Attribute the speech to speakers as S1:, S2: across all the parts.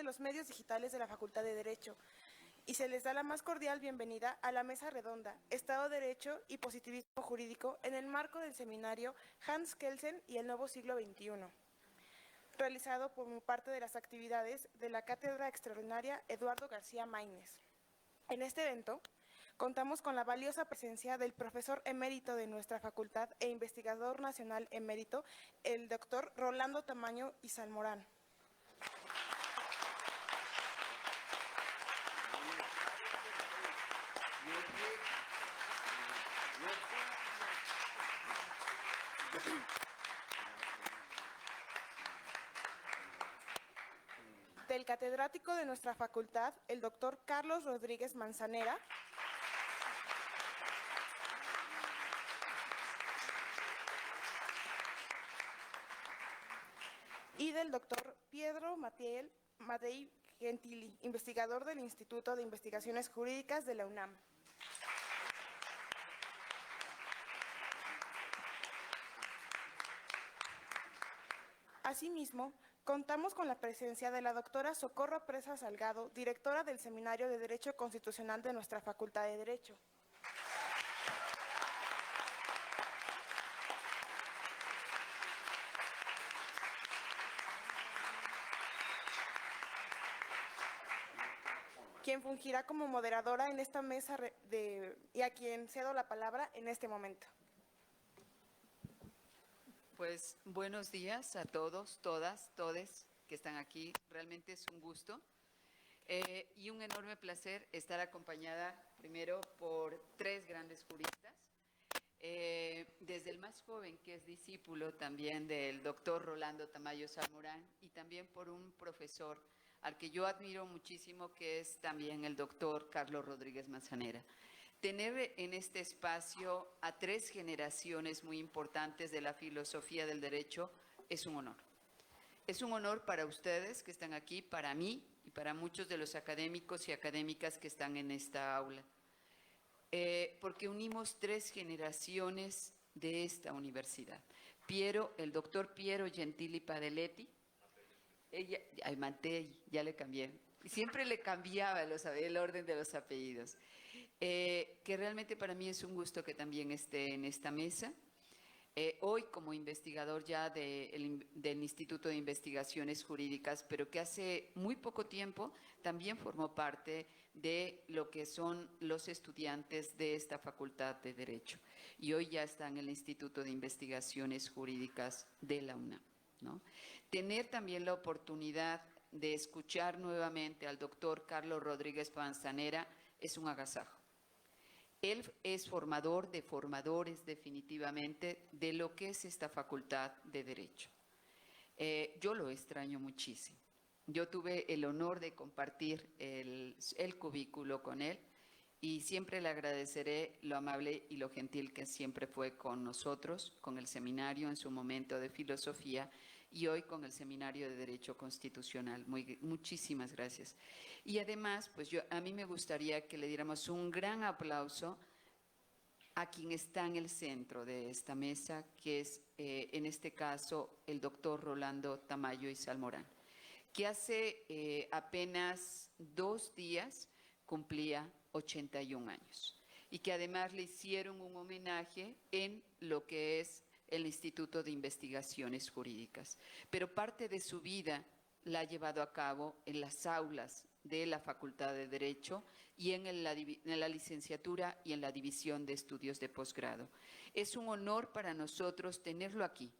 S1: de los medios digitales de la Facultad de Derecho, y se les da la más cordial bienvenida a la mesa redonda, Estado de Derecho y Positivismo Jurídico en el marco del seminario Hans Kelsen y el Nuevo Siglo XXI, realizado como parte de las actividades de la Cátedra Extraordinaria Eduardo García Maínez. En este evento, contamos con la valiosa presencia del profesor emérito de nuestra facultad e investigador nacional emérito, el doctor Rolando Tamayo y Salmorán. Del catedrático de nuestra facultad, el doctor Carlos Rodríguez Manzanera. Y del doctor Pietro Matei Gentili, investigador del Instituto de Investigaciones Jurídicas de la UNAM. Asimismo, contamos con la presencia de la doctora Socorro Presa Salgado, directora del Seminario de Derecho Constitucional de nuestra Facultad de Derecho. Quien fungirá como moderadora en esta mesa y a quien cedo la palabra en este momento.
S2: Pues buenos días a todos, todas, todes que están aquí. Realmente es un gusto y un enorme placer estar acompañada primero por tres grandes juristas. Desde el más joven, que es discípulo también del doctor Rolando Tamayo Salmorán, y también por un profesor al que yo admiro muchísimo, que es también el doctor Carlos Rodríguez Manzanera. Tener en este espacio a tres generaciones muy importantes de la filosofía del derecho es un honor. Es un honor para ustedes que están aquí, para mí y para muchos de los académicos y académicas que están en esta aula. Porque unimos tres generaciones de esta universidad. El doctor Piero Gentili Padeletti, Matei, ya le cambié, siempre le cambiaba el orden de los apellidos, que realmente para mí es un gusto que también esté en esta mesa. Hoy como investigador ya del Instituto de Investigaciones Jurídicas, pero que hace muy poco tiempo también formó parte de lo que son los estudiantes de esta Facultad de Derecho. Y hoy ya está en el Instituto de Investigaciones Jurídicas de la UNAM, ¿no? Tener también la oportunidad de escuchar nuevamente al doctor Carlos Rodríguez Manzanera es un agasajo. Él es formador de formadores definitivamente de lo que es esta Facultad de Derecho. Yo lo extraño muchísimo. Yo tuve el honor de compartir el cubículo con él y siempre le agradeceré lo amable y lo gentil que siempre fue con nosotros, con el seminario en su momento de filosofía y hoy con el seminario de Derecho Constitucional. Muchísimas gracias. Y además, pues a mí me gustaría que le diéramos un gran aplauso a quien está en el centro de esta mesa, que es en este caso el doctor Rolando Tamayo y Salmorán, que hace apenas 2 días cumplía 81 años y que además le hicieron un homenaje en lo que es el Instituto de Investigaciones Jurídicas. Pero parte de su vida la ha llevado a cabo en las aulas de la Facultad de Derecho y en la licenciatura y en la División de Estudios de Posgrado. Es un honor para nosotros tenerlo aquí,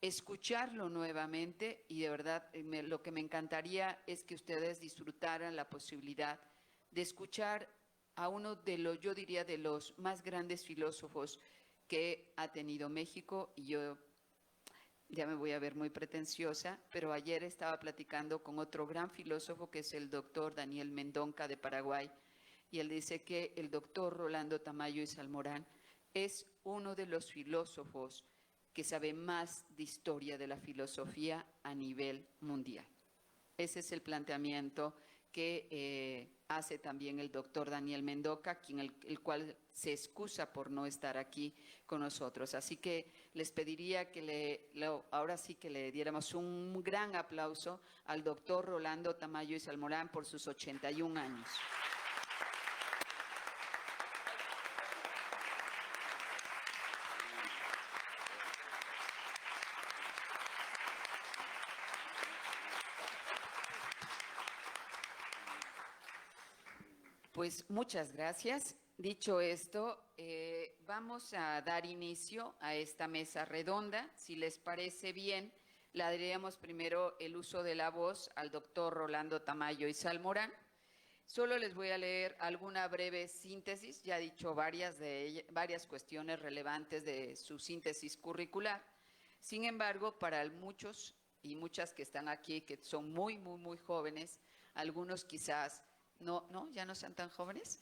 S2: escucharlo nuevamente y de verdad lo que me encantaría es que ustedes disfrutaran la posibilidad de escuchar a uno de los, yo diría, de los más grandes filósofos que ha tenido México. Y yo ya me voy a ver muy pretenciosa, pero ayer estaba platicando con otro gran filósofo que es el doctor Daniel Mendonca de Paraguay, y él dice que el doctor Rolando Tamayo y Salmorán es uno de los filósofos que sabe más de historia de la filosofía a nivel mundial. Ese es el planteamiento que hace también el doctor Daniel Mendoca, el cual se excusa por no estar aquí con nosotros. Así que les pediría que ahora sí que le diéramos un gran aplauso al doctor Rolando Tamayo y Salmorán por sus 81 años. Pues muchas gracias. Dicho esto, vamos a dar inicio a esta mesa redonda. Si les parece bien, le daríamos primero el uso de la voz al doctor Rolando Tamayo y Salmorán. Solo les voy a leer alguna breve síntesis, ya he dicho varias cuestiones relevantes de su síntesis curricular. Sin embargo, para muchos y muchas que están aquí, que son muy jóvenes, algunos quizás ya no sean tan jóvenes,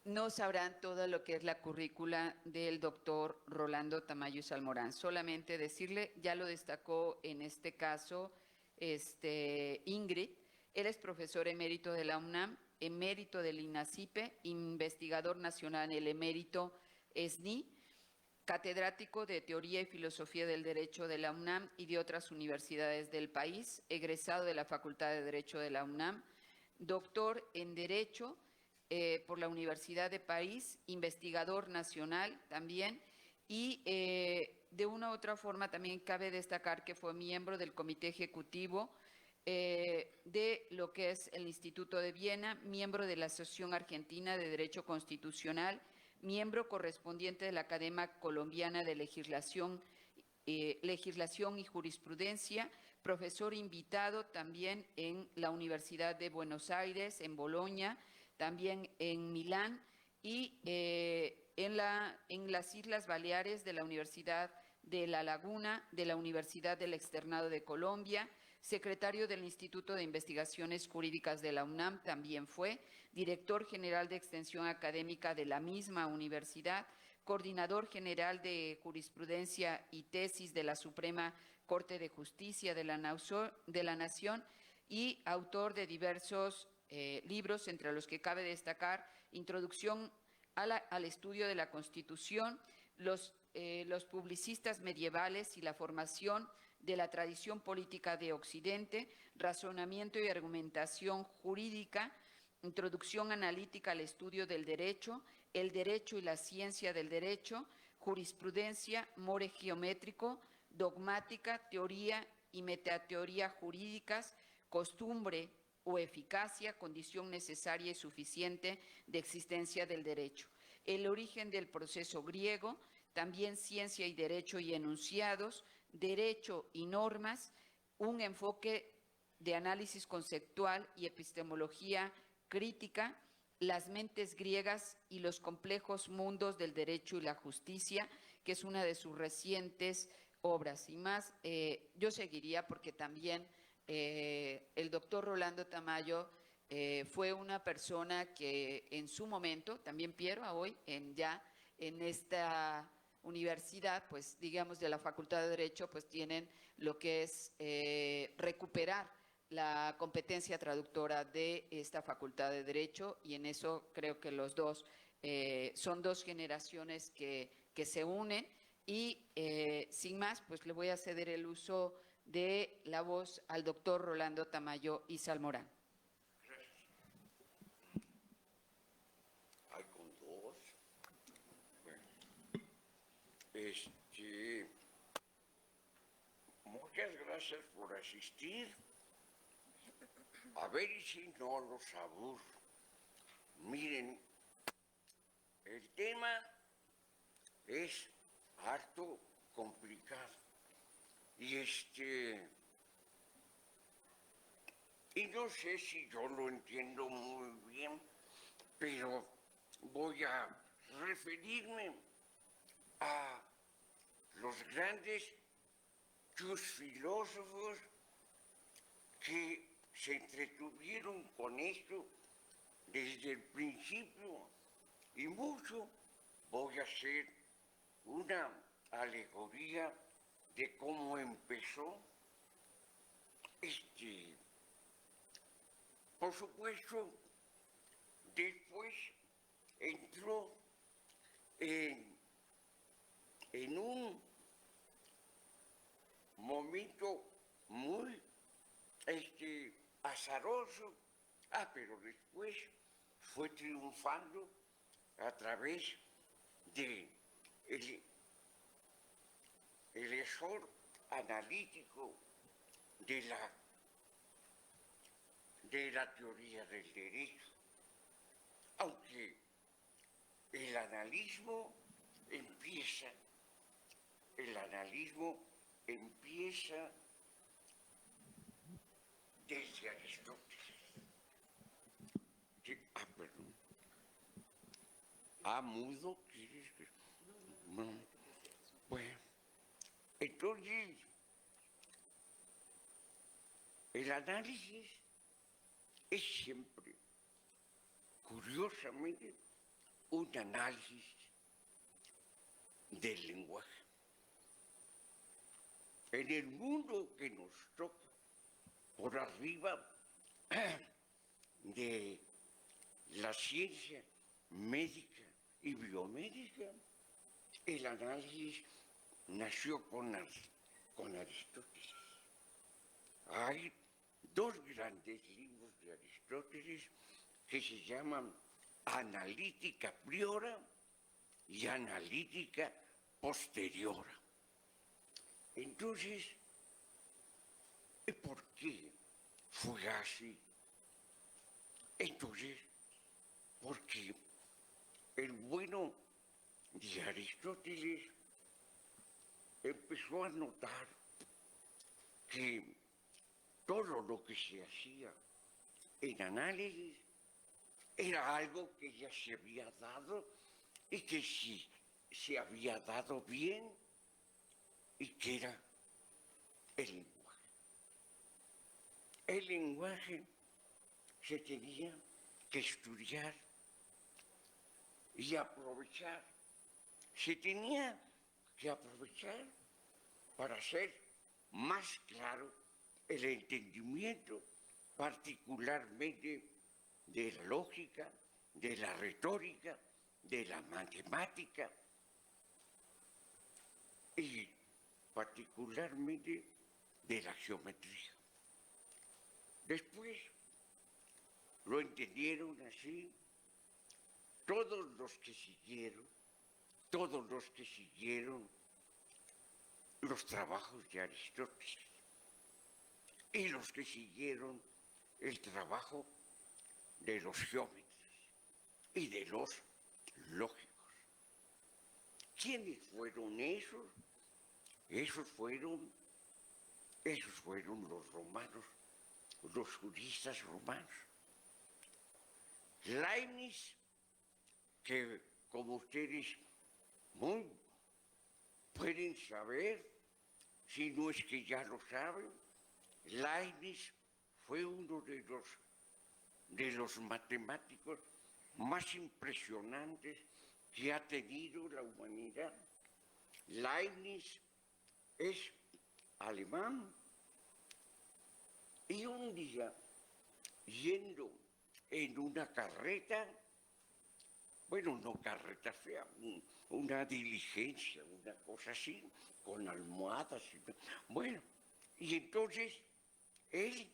S2: no sabrán todo lo que es la currícula del doctor Rolando Tamayo y Salmorán. Solamente decirle, ya lo destacó en este caso Ingrid, él es profesor emérito de la UNAM, emérito del INACIPE, investigador nacional en el emérito SNI, catedrático de Teoría y Filosofía del Derecho de la UNAM y de otras universidades del país, egresado de la Facultad de Derecho de la UNAM, doctor en Derecho por la Universidad de París, investigador nacional también, y de una u otra forma también cabe destacar que fue miembro del Comité Ejecutivo de lo que es el Instituto de Viena, miembro de la Asociación Argentina de Derecho Constitucional, miembro correspondiente de la Academia Colombiana de Legislación y Jurisprudencia, profesor invitado también en la Universidad de Buenos Aires, en Bolonia, también en Milán y en las Islas Baleares de la Universidad de La Laguna, de la Universidad del Externado de Colombia, secretario del Instituto de Investigaciones Jurídicas de la UNAM, también fue, director general de Extensión Académica de la misma universidad, coordinador general de Jurisprudencia y Tesis de la Suprema Corte de Justicia de la Nación y autor de diversos libros, entre los que cabe destacar Introducción al Estudio de la Constitución, los publicistas medievales y la formación de la tradición política de Occidente, razonamiento y argumentación jurídica, introducción analítica al estudio del derecho, el derecho y la ciencia del derecho, jurisprudencia, more geométrico, dogmática, teoría y metateoría jurídicas, costumbre o eficacia, condición necesaria y suficiente de existencia del derecho. El origen del proceso griego, también ciencia y derecho y enunciados, derecho y normas, un enfoque de análisis conceptual y epistemología crítica, las mentes griegas y los complejos mundos del derecho y la justicia, que es una de sus recientes obras. Y más, yo seguiría porque también el doctor Rolando Tamayo fue una persona que en su momento, también Piero, hoy ya en esta universidad, pues digamos de la Facultad de Derecho, pues tienen lo que es recuperar la competencia traductora de esta Facultad de Derecho, y en eso creo que los dos son dos generaciones que se unen, y sin más, pues le voy a ceder el uso de la voz al doctor Rolando Tamayo y Salmorán.
S3: Hay con dos. Bueno, muchas gracias por asistir. A ver si no los aburro. Miren, el tema es harto complicado. Y no sé si yo lo entiendo muy bien, pero voy a referirme a los grandes filósofos que se entretuvieron con esto desde el principio, y mucho voy a hacer una alegoría de cómo empezó este por supuesto, después entró en un momento muy azaroso, pero después fue triunfando a través de el esfuerzo analítico de la teoría del derecho, aunque el analismo empieza desde Aristóteles. Sí, perdón. Mudo, ¿quieres que? No. Bueno, entonces, el análisis es siempre, curiosamente, un análisis del lenguaje. En el mundo que nos toca, por arriba de la ciencia médica y biomédica, el análisis nació con Aristóteles. Hay dos grandes libros de Aristóteles que se llaman Analítica Priora y Analítica Posteriora. Entonces, ¿por qué fue así? Entonces, porque el bueno de Aristóteles empezó a notar que todo lo que se hacía en análisis era algo que ya se había dado y que sí se había dado bien y que era el lenguaje. El lenguaje se tenía que estudiar y aprovechar. Se tenía que aprovechar para hacer más claro el entendimiento, particularmente de la lógica, de la retórica, de la matemática y particularmente de la geometría. Después lo entendieron así todos los que siguieron los trabajos de Aristóteles y los que siguieron el trabajo de los geómetras y de los lógicos. ¿Quiénes fueron esos? Esos fueron los romanos, los juristas romanos. Leibniz, que como ustedes muy pueden saber, si no es que ya lo saben, Leibniz fue uno de los matemáticos más impresionantes que ha tenido la humanidad. Leibniz es alemán y un día, yendo en una carreta, bueno, no carreta fea, una diligencia, una cosa así, con almohadas. Bueno, y entonces él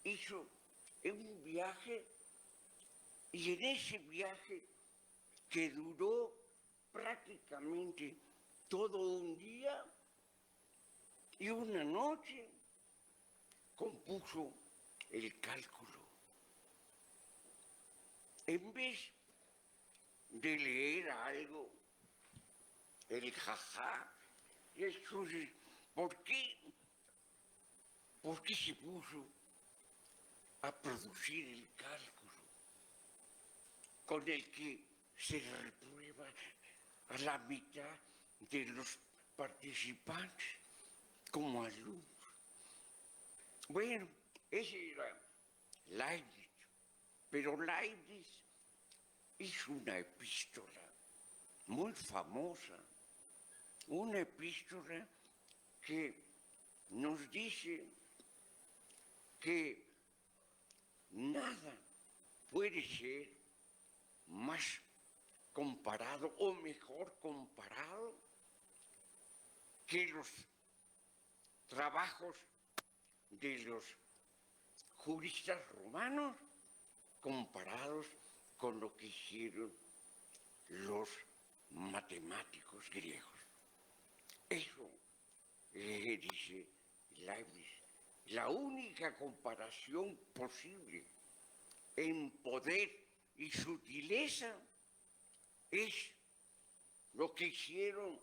S3: hizo un viaje y en ese viaje que duró prácticamente todo un día y una noche, compuso el cálculo. En vez de leer algo, el jajá, y entonces, ¿por qué se puso a producir el cálculo con el que se reprueba a la mitad de los participantes como alumnos? Bueno, ese era Leibniz, pero Leibniz hizo una epístola muy famosa, una epístola que nos dice que nada puede ser más comparado o mejor comparado que los trabajos de los juristas romanos comparados con lo que hicieron los matemáticos griegos. Eso dice Leibniz, la única comparación posible en poder y sutileza es lo que hicieron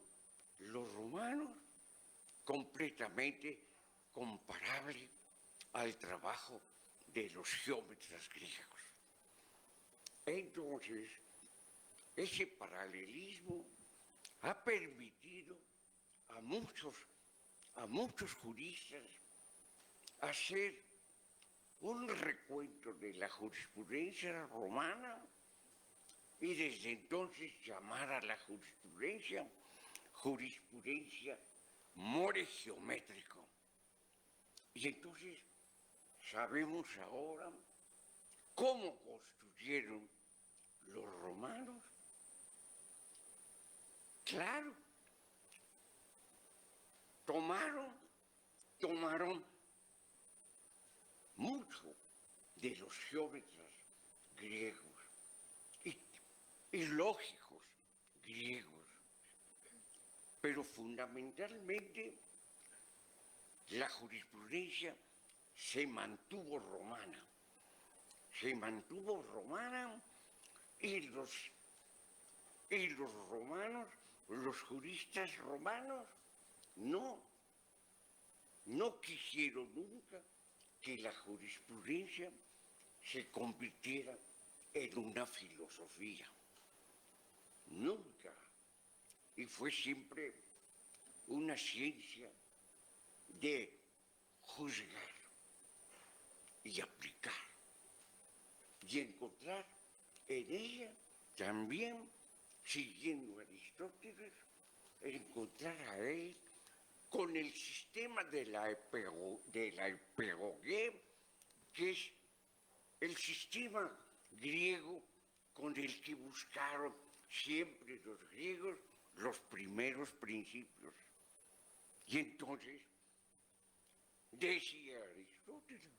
S3: los romanos, completamente comparable al trabajo de los geómetras griegos. Entonces, ese paralelismo ha permitido a muchos juristas hacer un recuento de la jurisprudencia romana y desde entonces llamar a la jurisprudencia more geométrico. Y entonces sabemos ahora cómo construyeron los romanos. Claro, tomaron mucho de los geómetras griegos y lógicos griegos, pero fundamentalmente la jurisprudencia se mantuvo romana y los romanos, los juristas romanos, no quisieron nunca que la jurisprudencia se convirtiera en una filosofía. Nunca. Y fue siempre una ciencia de juzgar y aplicar y encontrar en ella también, siguiendo a Aristóteles, encontrar a él con el sistema de la epegogé, que es el sistema griego con el que buscaron siempre los griegos los primeros principios. Y entonces, decía Aristóteles,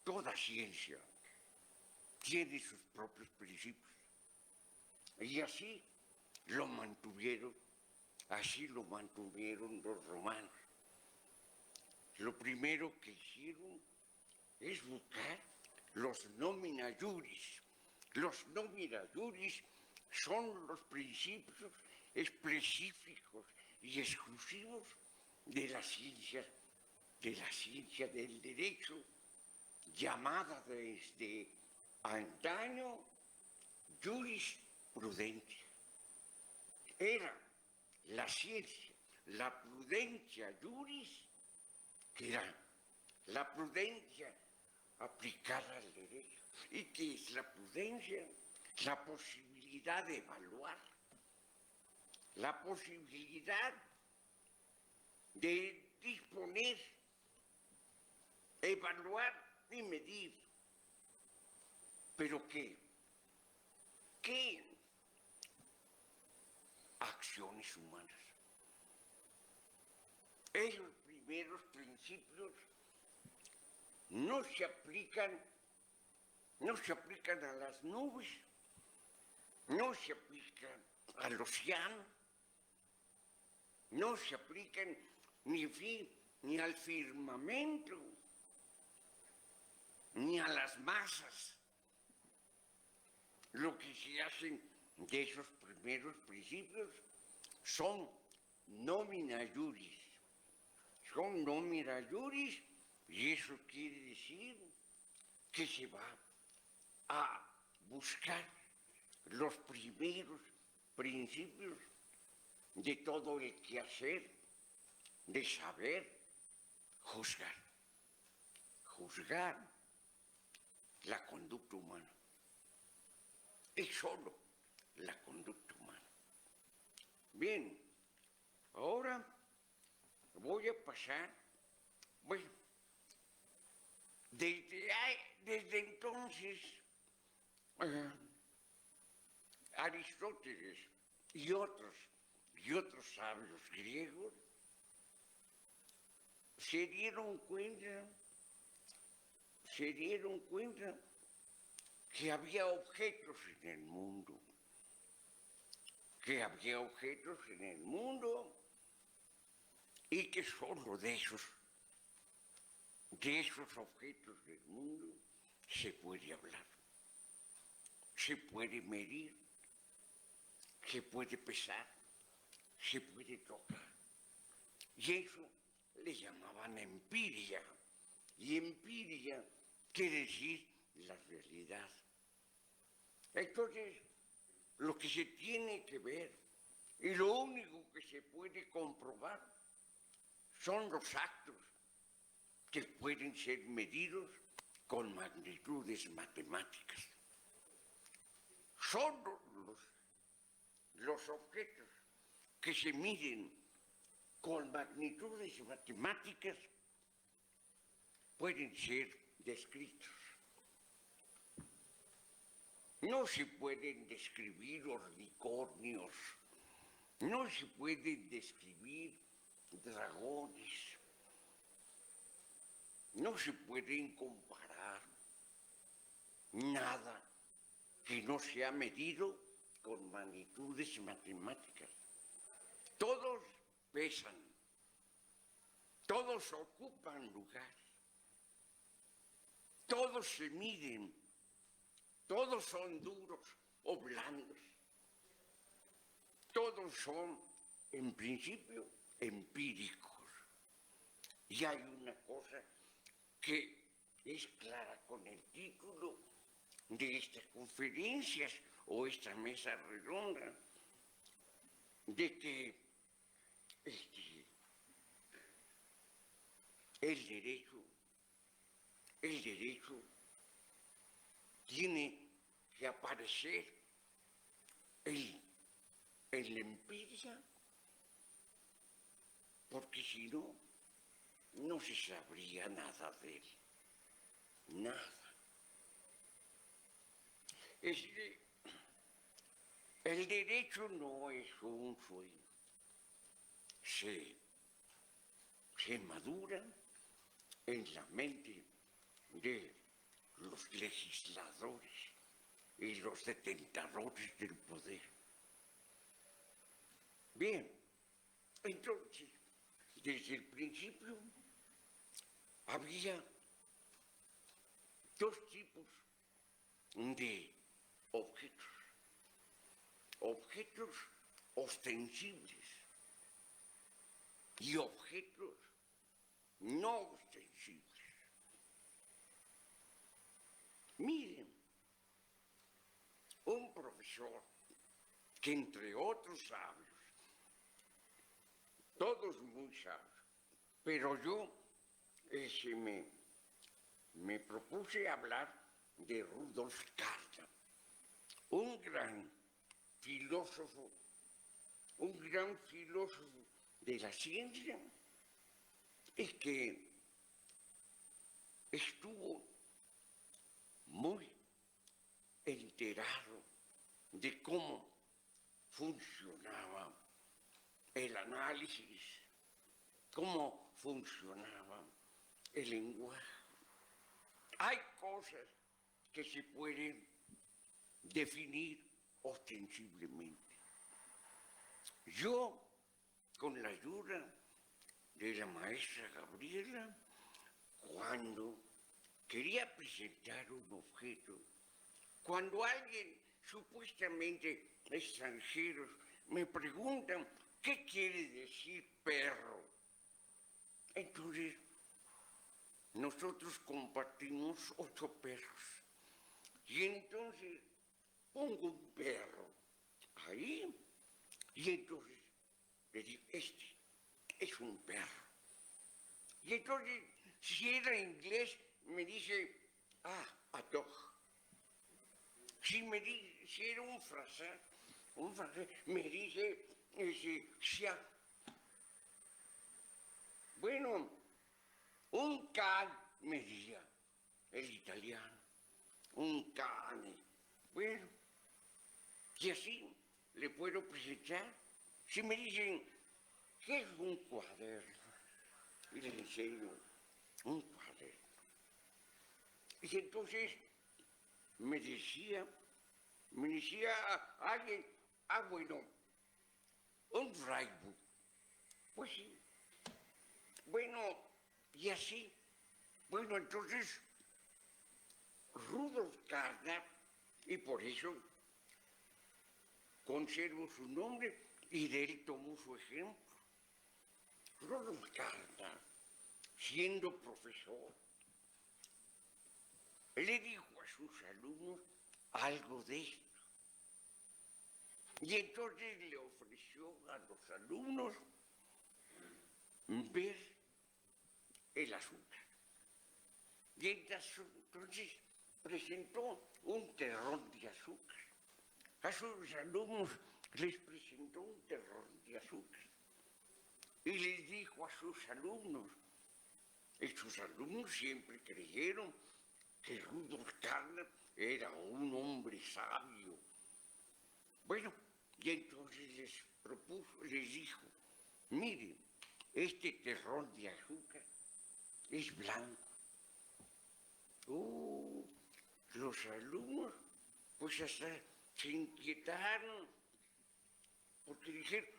S3: toda ciencia tiene sus propios principios. Y así lo mantuvieron los romanos. Lo primero que hicieron es buscar los nomina juris. Los nomina juris son los principios específicos y exclusivos de la ciencia del derecho, llamada desde antaño jurisprudencia. Era la ciencia, la prudencia juris, que era la prudencia aplicada al derecho. ¿Y qué es la prudencia? La posibilidad de evaluar, la posibilidad de disponer, evaluar y medir. ¿Pero qué? ¿Qué acciones humanas? Esos primeros principios no se aplican a las nubes, no se aplican al océano, no se aplican ni al firmamento, ni a las masas. Lo que se hacen de esos primeros principios son nomina juris. Son nomina juris, y eso quiere decir que se va a buscar los primeros principios de todo el quehacer, de saber juzgar la conducta humana. Es solo la conducta humana. Bien, ahora voy a pasar, Desde entonces, eh, Aristóteles y otros sabios griegos se dieron cuenta que había objetos en el mundo, y que solo de esos objetos del mundo se puede hablar, se puede medir, se puede pesar, se puede tocar. Y eso le llamaban empiria. Y empiria quiere decir la realidad. Entonces, lo que se tiene que ver y lo único que se puede comprobar son los actos que pueden ser medidos con magnitudes matemáticas. Solo los objetos que se miden con magnitudes matemáticas pueden ser descritos. No se pueden describir unicornios, no se pueden describir dragones, no se pueden comparar nada que no sea medido con magnitudes matemáticas. Todos pesan, todos ocupan lugar, todos se miden, todos son duros o blandos, todos son, en principio, empíricos. Y hay una cosa que es clara con el título de estas conferencias o esta mesa redonda, de que el derecho tiene que aparecer en la empiria, porque si no, no se sabría nada de él, nada. Es decir, el derecho no es un sueño, se madura en la mente de los legisladores y los detentadores del poder. Bien, entonces, desde el principio había dos tipos de objetos. Objetos ostensibles y objetos no ostensibles. Miren, un profesor que entre otros sabios, todos muy sabios, pero yo me propuse hablar de Rudolf Carnap, un gran filósofo de la ciencia, y que estuvo muy enterado de cómo funcionaba el análisis, cómo funcionaba el lenguaje. Hay cosas que se pueden definir ostensiblemente. Yo, con la ayuda de la maestra Gabriela, cuando quería presentar un objeto, cuando alguien supuestamente extranjeros me preguntan qué quiere decir perro, entonces nosotros compartimos 8 perros y entonces pongo un perro ahí y entonces le digo, este es un perro. Y entonces, si era inglés, me dice, a dog. Si era un francés, me dice, chien. Bueno, un can me diría, el italiano, un cane. Bueno, y así le puedo presentar. Si me dicen, ¿qué es un cuaderno? Y les enseño un cuaderno. Y entonces me decía alguien, bueno, un drybook. Pues sí. Bueno, y así. Bueno, entonces, Rudolf Carnap, y por eso conservo su nombre y de él tomo su ejemplo. Rudolf Carnap, siendo profesor, le dijo a sus alumnos algo de esto. Y entonces le ofreció a los alumnos ver el azúcar. Y entonces presentó un terrón de azúcar. A sus alumnos les presentó un terrón de azúcar. Y les dijo a sus alumnos, y sus alumnos siempre creyeron que Rudolf Carnap era un hombre sabio. Bueno, y entonces les dijo, miren, este terrón de azúcar es blanco. Los alumnos, pues hasta se inquietaron, porque dijeron,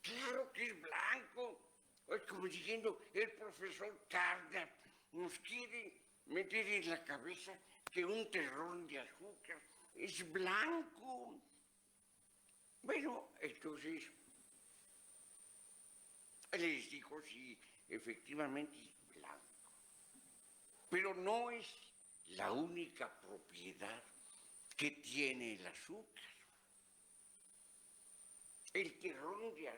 S3: claro que es blanco. Es como diciendo, el profesor Carnap nos quiere meter en la cabeza que un terrón de azúcar es blanco. Bueno, entonces les dijo sí, efectivamente es blanco, pero no es la única propiedad que tiene el azúcar. El terrón de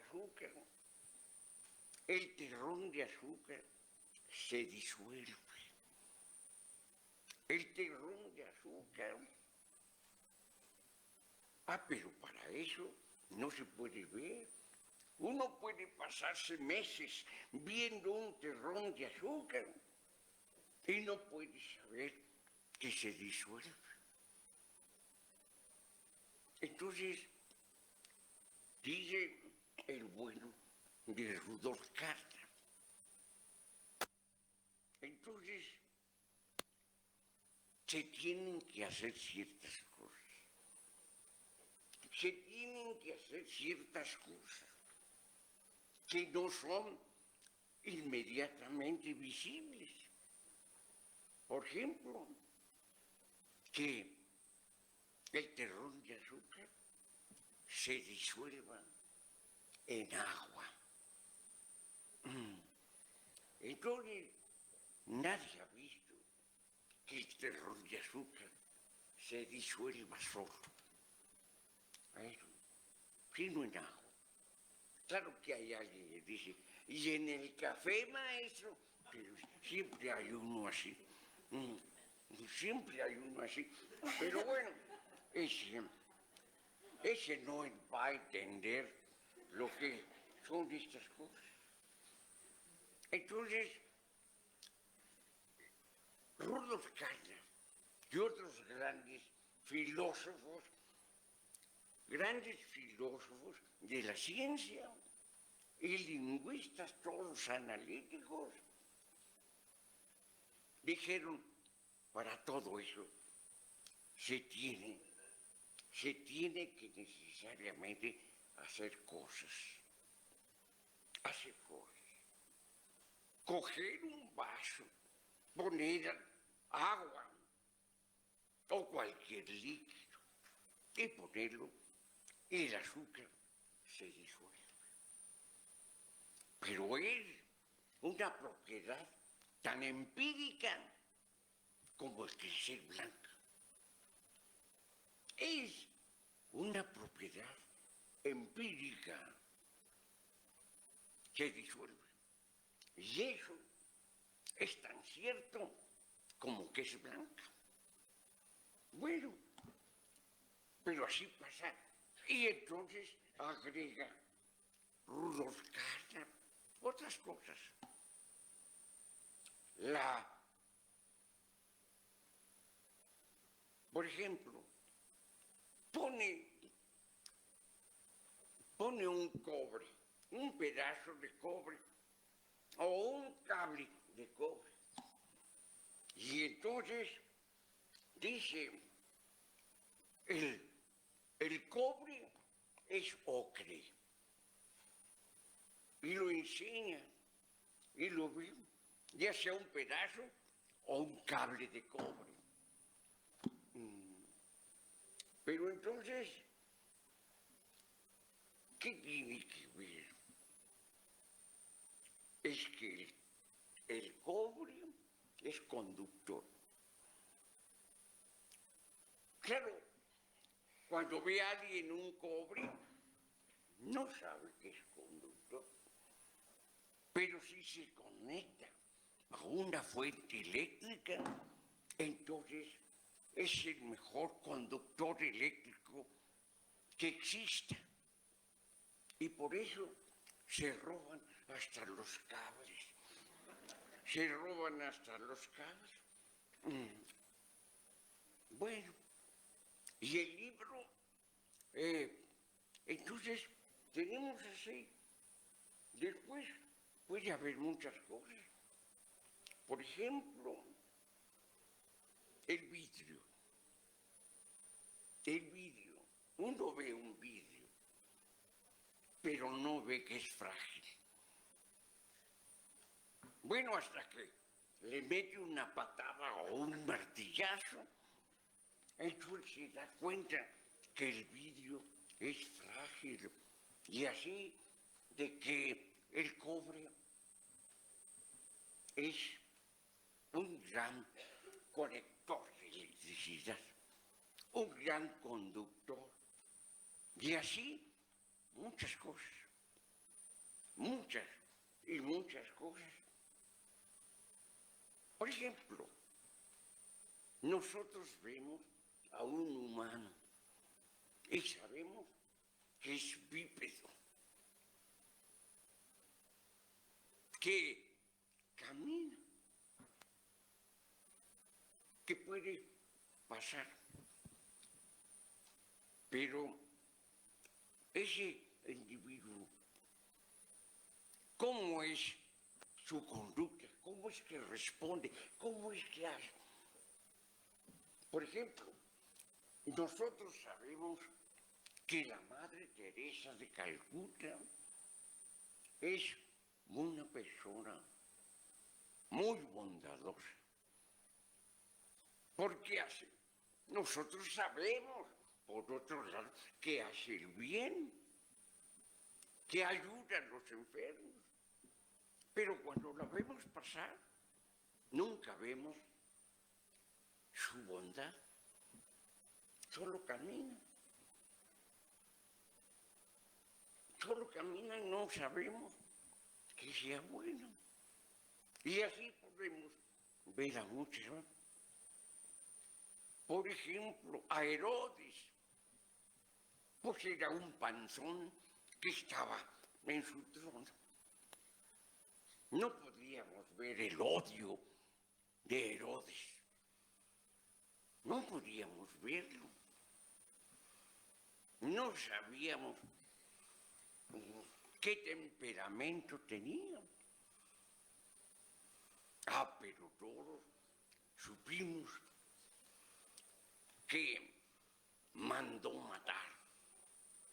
S3: azúcar se disuelve. El terrón de azúcar. Pero para eso no se puede ver. Uno puede pasarse meses viendo un terrón de azúcar y no puede saber que se disuelve. Entonces, dice el bueno de Rudolf Carnap. Entonces, se tienen que hacer ciertas cosas. Se tienen que hacer ciertas cosas que no son inmediatamente visibles. Por ejemplo, que el terrón de azúcar se disuelva en agua. Entonces, nadie ha visto que el terrón de azúcar se disuelva solo, sino en agua. Claro que hay alguien que dice, ¿y en el café, maestro? Pero siempre hay uno así. Siempre hay uno así. Pero bueno, ese no va a entender lo que son estas cosas. Entonces, Rudolf Carnap y otros grandes filósofos de la ciencia y lingüistas, todos analíticos, dijeron, para todo eso se tiene que necesariamente hacer cosas. Coger un vaso, poner agua o cualquier líquido y ponerlo y el azúcar se disuelve. Pero es una propiedad tan empírica como el crecer blanca. Es una propiedad empírica que disuelve. Y eso es tan cierto como que es blanca. Bueno, pero así pasa. Y entonces agrega Rudolf Carnap otras cosas. La por ejemplo, pone un cobre, un pedazo de cobre o un cable de cobre. Y entonces dice, el cobre es ocre. Y lo enseña y lo ve, ya sea un pedazo o un cable de cobre. Pero entonces, ¿qué tiene que ver? Es que el cobre es conductor. Claro, cuando ve a alguien un cobre, no sabe que es conductor. Pero si se conecta a una fuente eléctrica, entonces es el mejor conductor eléctrico que exista. Y por eso se roban hasta los cables. Se roban hasta los cables. Bueno, y el libro, entonces tenemos así. Después puede haber muchas cosas. Por ejemplo, el vidrio. El vidrio. Uno ve un vidrio, pero no ve que es frágil. Bueno, hasta que le mete una patada o un martillazo, entonces se da cuenta que el vidrio es frágil. Y así de que el cobre es un gran conector de electricidad, un gran conductor. Y así muchas cosas, muchas y muchas cosas. Por ejemplo, nosotros vemos a un humano y sabemos que es bípedo, que camina, que puede pasar. Pero ese individuo, ¿cómo es su conducta? ¿Cómo es que responde? ¿Cómo es que hace? Por ejemplo, nosotros sabemos que la Madre Teresa de Calcuta es una persona muy bondadosa. ¿Por qué hace? Nosotros sabemos, por otro lado, que hace el bien, que ayuda a los enfermos. Pero cuando la vemos pasar, nunca vemos su bondad. Solo camina. Solo camina y no sabemos que sea bueno. Y así podemos ver a muchos, ¿no? Por ejemplo, a Herodes, pues era un panzón que estaba en su trono. No podíamos ver el odio de Herodes. No podíamos verlo. No sabíamos qué temperamento tenía. Pero todos supimos que mandó matar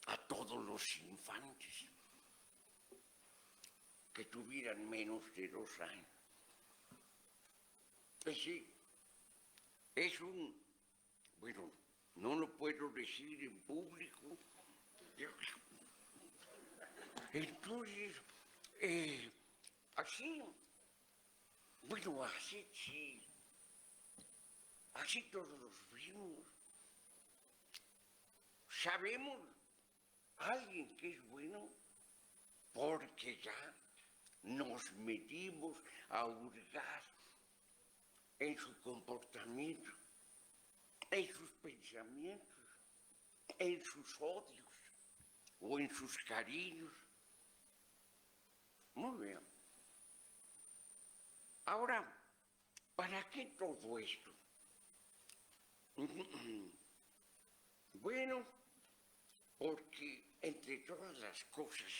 S3: a todos los infantes que tuvieran menos de 2 años. Sí, es bueno, no lo puedo decir en público. Entonces, así, bueno, así sí, así todos los vimos. Sabemos a alguien que es bueno porque ya nos metimos a hurgar en su comportamiento, en sus pensamientos, en sus odios o en sus cariños. Muy bien. Ahora, ¿para qué todo esto? Bueno, porque entre todas las cosas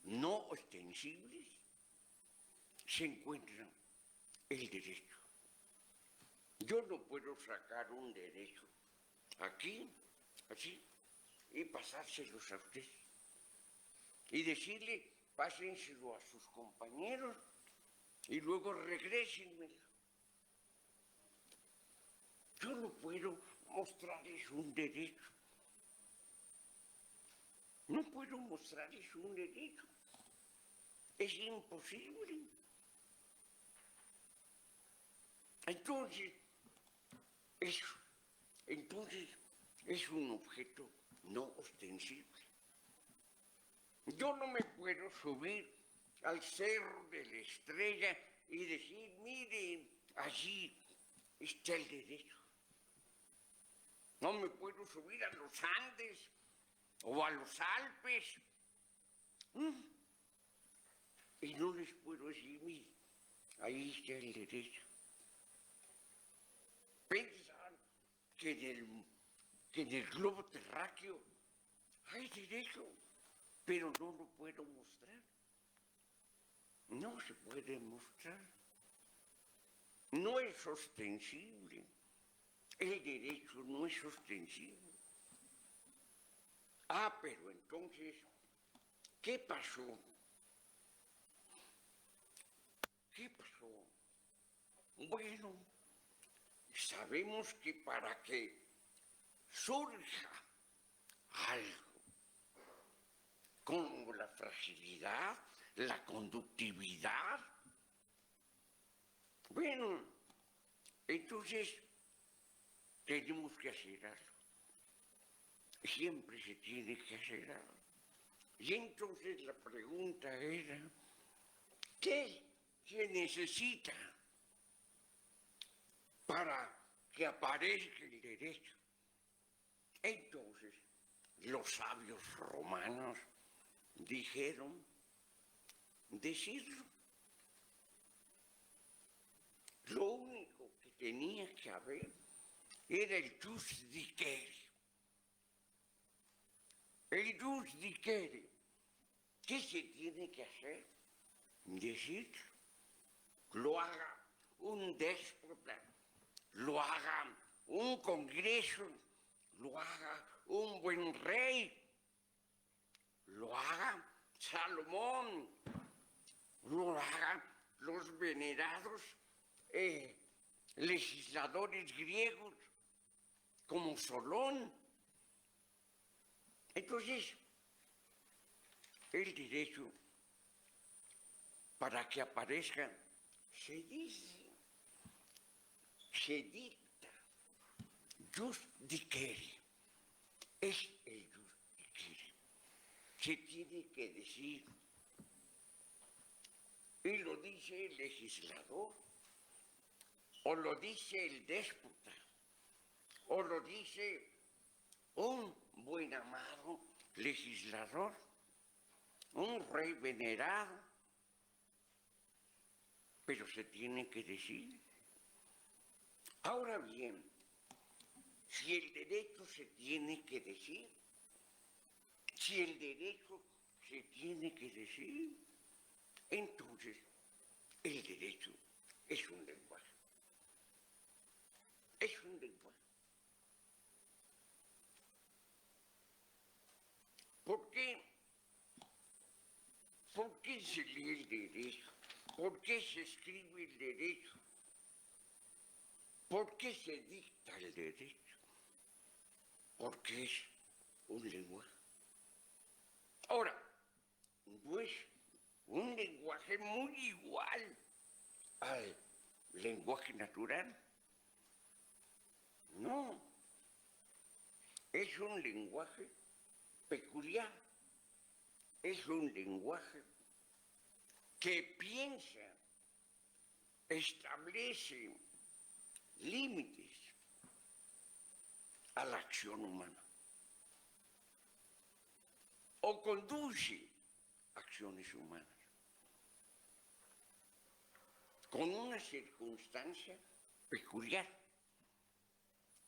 S3: no ostensibles se encuentra el derecho. Yo no puedo sacar un derecho aquí, así, y pasárselos a usted. Y decirle, pásenselo a sus compañeros y luego regrésenmelo. Yo no puedo mostrarles un derecho. No puedo mostrarles un derecho. Es imposible. Entonces es un objeto no ostensible. Yo no me puedo subir al Cerro de la Estrella y decir, miren, allí está el derecho. No me puedo subir a los Andes o a los Alpes. Y no les puedo decir, miren, ahí está el derecho. Piensan que en el globo terráqueo hay derecho, pero no lo puedo mostrar. No se puede mostrar. No es ostensible. El derecho no es ostensible. Ah, pero entonces, ¿qué pasó? ¿Qué pasó? Bueno, sabemos que para que surja algo como la fragilidad, la conductividad, bueno, entonces tenemos que hacer algo. Siempre se tiene que hacer algo. Y entonces la pregunta era, ¿qué se necesita para que aparezca el derecho? Entonces, los sabios romanos dijeron decirlo. Lo único que tenía que haber era el jus dicere. El jus dicere. ¿Qué se tiene que hacer? Decirlo. Lo haga un déspota, lo haga un congreso, lo haga un buen rey, lo haga Salomón, lo hagan los venerados legisladores griegos como Solón. Entonces, el derecho, para que aparezca, se dice, se dicta, jus dicere, es el jus dicere. Se tiene que decir, y lo dice el legislador, o lo dice el déspota, o lo dice un buen amado legislador, un rey venerado, pero se tiene que decir. Ahora bien, si el derecho se tiene que decir, si el derecho se tiene que decir, entonces el derecho es un lenguaje. Es un lenguaje. ¿Por qué? ¿Por qué se lee el derecho? ¿Por qué se escribe el derecho? ¿Por qué se dicta el derecho? Porque es un lenguaje. Ahora, no es un lenguaje muy igual al lenguaje natural. No, es un lenguaje peculiar, es un lenguaje que piensa, establece límites a la acción humana o conduce acciones humanas con una circunstancia peculiar.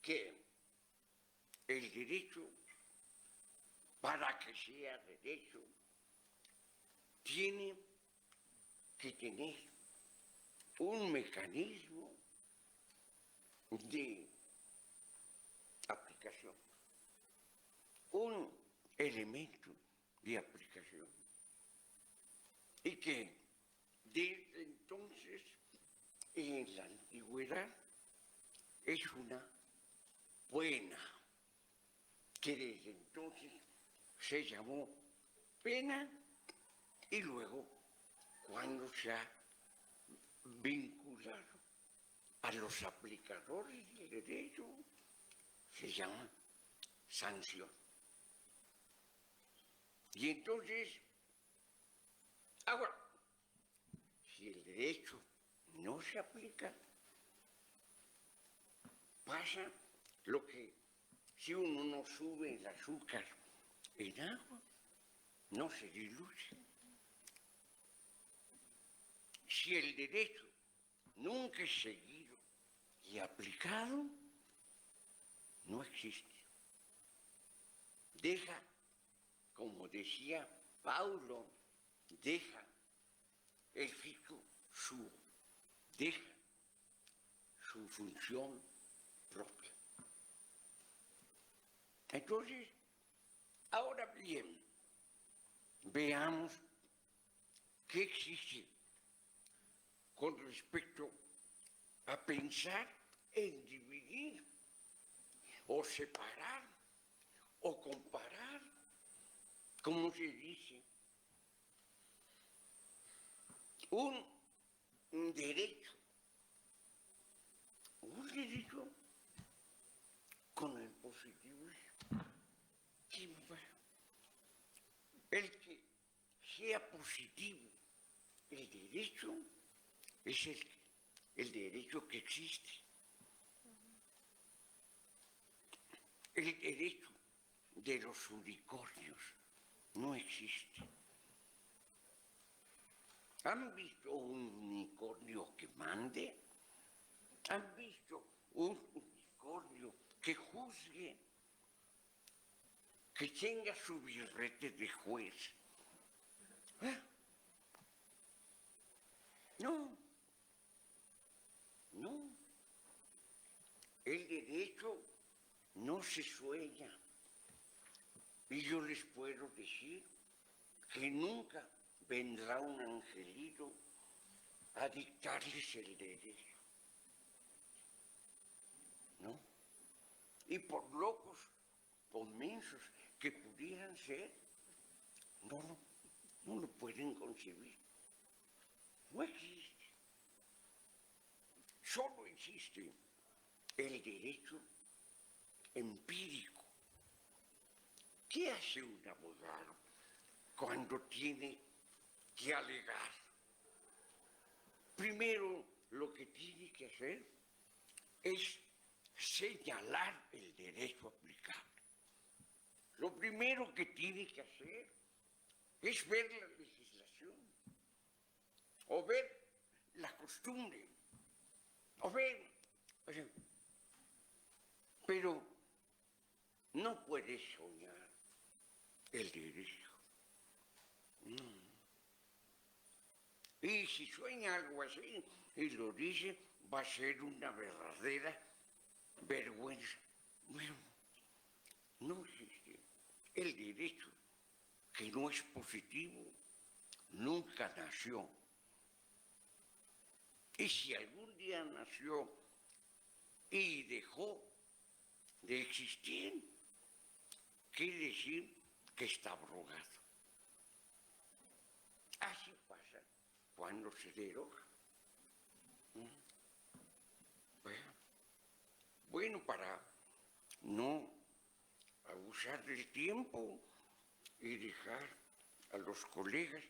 S3: que el derecho, para que sea derecho, tiene que tener un mecanismo de aplicación, un elemento de aplicación. Y que desde entonces, en la antigüedad, es una buena, que desde entonces se llamó pena y luego, cuando se ha vinculado a los aplicadores del derecho, se llama sanción. Y entonces, ahora, si el derecho no se aplica, pasa lo que si uno no sube el azúcar en agua, no se diluye. Si el derecho nunca es seguido y aplicado, no existe. Deja, como decía Paulo, deja el fisco deja su función propia. Entonces, ahora bien, veamos qué existe con respecto a pensar en dividir o separar o comparar, como se dice, un derecho con el positivismo. El que sea positivo el derecho es el derecho que existe. El derecho de los unicornios no existe. ¿Han visto un unicornio que mande? ¿Han visto un unicornio que juzgue? Que tenga su birrete de juez. ¿Eh? No. El derecho no se sueña. Y yo les puedo decir que nunca vendrá un angelito a dictarles el derecho. ¿No? Y por locos o mensos que pudieran ser, no lo pueden concebir. No existe. Solo existe el derecho empírico. ¿Qué hace un abogado cuando tiene que alegar? Primero, lo que tiene que hacer es señalar el derecho aplicable. Lo primero que tiene que hacer es ver la legislación, o ver la costumbre, o ver... Pero no puede soñar el derecho. Y si sueña algo así y lo dice, va a ser una verdadera vergüenza. Bueno, no existe. El derecho, que no es positivo, nunca nació. Y si algún día nació y dejó de existir, quiere decir que está abrogado. Así pasa cuando se deroga. Bueno, para no abusar del tiempo y dejar a los colegas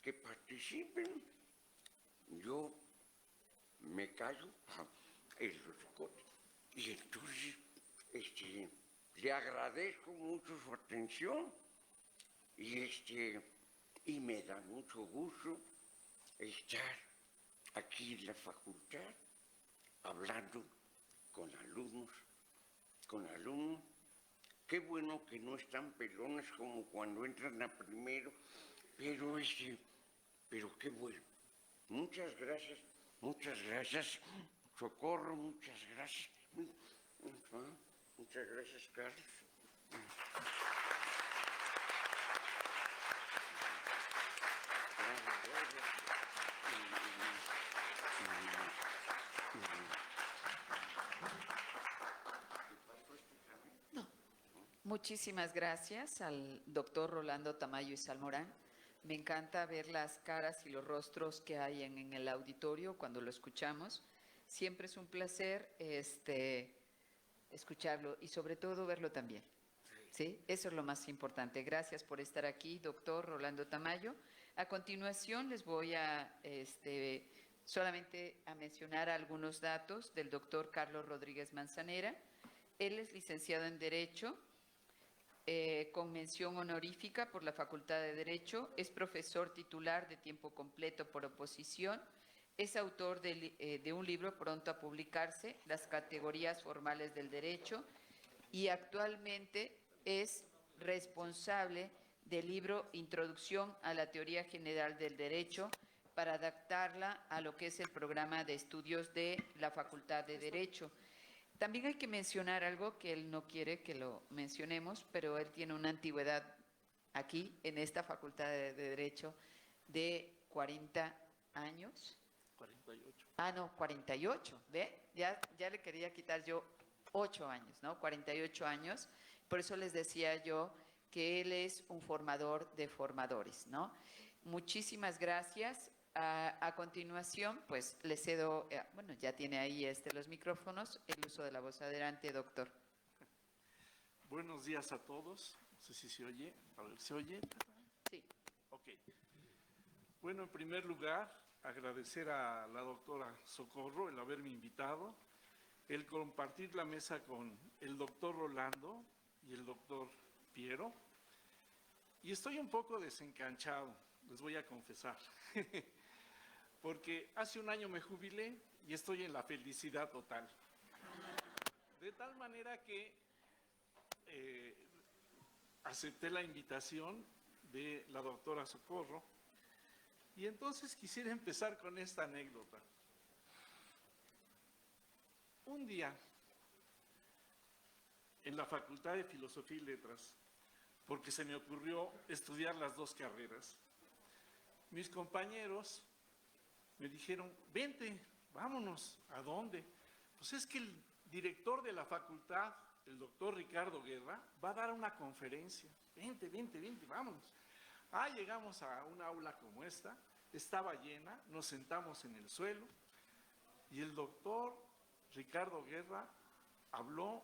S3: que participen, yo me callo en los cotes. Y entonces le agradezco mucho su atención y me da mucho gusto estar aquí en la facultad hablando con alumnos con alumnos. Qué bueno que no están pelones como cuando entran a primero, pero qué bueno. Muchas gracias, Socorro, muchas gracias. Muchas gracias, Carlos.
S2: Muchísimas gracias al doctor Rolando Tamayo y Salmorán. Me encanta ver las caras y los rostros que hay en el auditorio cuando lo escuchamos. Siempre es un placer escucharlo y sobre todo verlo también. ¿Sí? Eso es lo más importante. Gracias por estar aquí, doctor Rolando Tamayo. A continuación les voy a solamente a mencionar algunos datos del doctor Carlos Rodríguez Manzanera. Él es licenciado en Derecho, con mención honorífica por la Facultad de Derecho, es profesor titular de tiempo completo por oposición, es autor de un libro pronto a publicarse, Las categorías formales del derecho, y actualmente es responsable del libro Introducción a la Teoría General del Derecho para adaptarla a lo que es el programa de estudios de la Facultad de Derecho. También hay que mencionar algo que él no quiere que lo mencionemos, pero él tiene una antigüedad aquí, en esta Facultad de Derecho, de 40 años.
S4: 48.
S2: Ah, no, 48, ¿ve? Ya le quería quitar yo 8 años, ¿no? 48 años. Por eso les decía yo que él es un formador de formadores, ¿no? Muchísimas gracias. A continuación, pues le cedo, bueno, ya tiene ahí los micrófonos, el uso de la voz. Adelante, doctor.
S4: Buenos días a todos. No sé si se oye. A ver, ¿se oye?
S2: Sí.
S4: Ok. Bueno, en primer lugar, agradecer a la doctora Socorro el haberme invitado, el compartir la mesa con el doctor Rolando y el doctor Piero. Y estoy un poco desencanchado, les voy a confesar. Porque hace un año me jubilé y estoy en la felicidad total. De tal manera que acepté la invitación de la doctora Socorro y entonces quisiera empezar con esta anécdota. Un día, en la Facultad de Filosofía y Letras, porque se me ocurrió estudiar las dos carreras, mis compañeros me dijeron, vente, vámonos. ¿A dónde? Pues es que el director de la facultad, el doctor Ricardo Guerra, va a dar una conferencia. Vente, vámonos. Llegamos a un aula como esta, estaba llena, nos sentamos en el suelo y el doctor Ricardo Guerra habló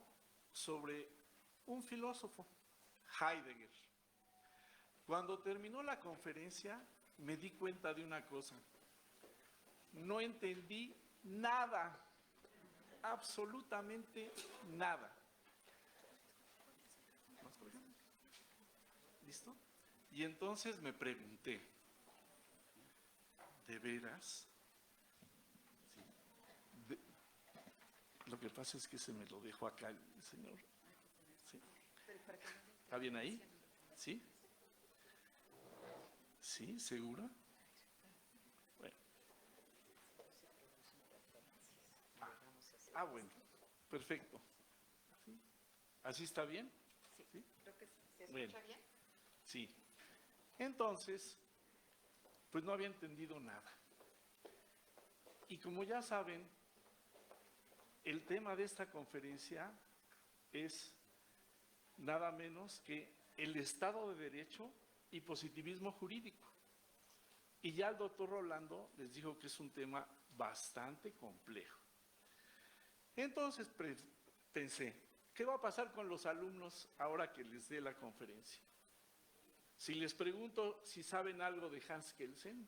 S4: sobre un filósofo, Heidegger. Cuando terminó la conferencia, me di cuenta de una cosa. No entendí nada, absolutamente nada. ¿Listo? Y entonces me pregunté, ¿de veras? Sí. Lo que pasa es que se me lo dejó acá el señor. ¿Sí? ¿Está bien ahí? ¿Sí? ¿Sí? ¿Segura? Bueno, perfecto. ¿Así está bien?
S2: Sí. Creo que se escucha
S4: Bueno.
S2: bien.
S4: Sí. Entonces, pues no había entendido nada. Y como ya saben, el tema de esta conferencia es nada menos que el Estado de Derecho y positivismo jurídico. Y ya el doctor Rolando les dijo que es un tema bastante complejo. Entonces pensé, ¿qué va a pasar con los alumnos ahora que les dé la conferencia? Si les pregunto si saben algo de Hans Kelsen,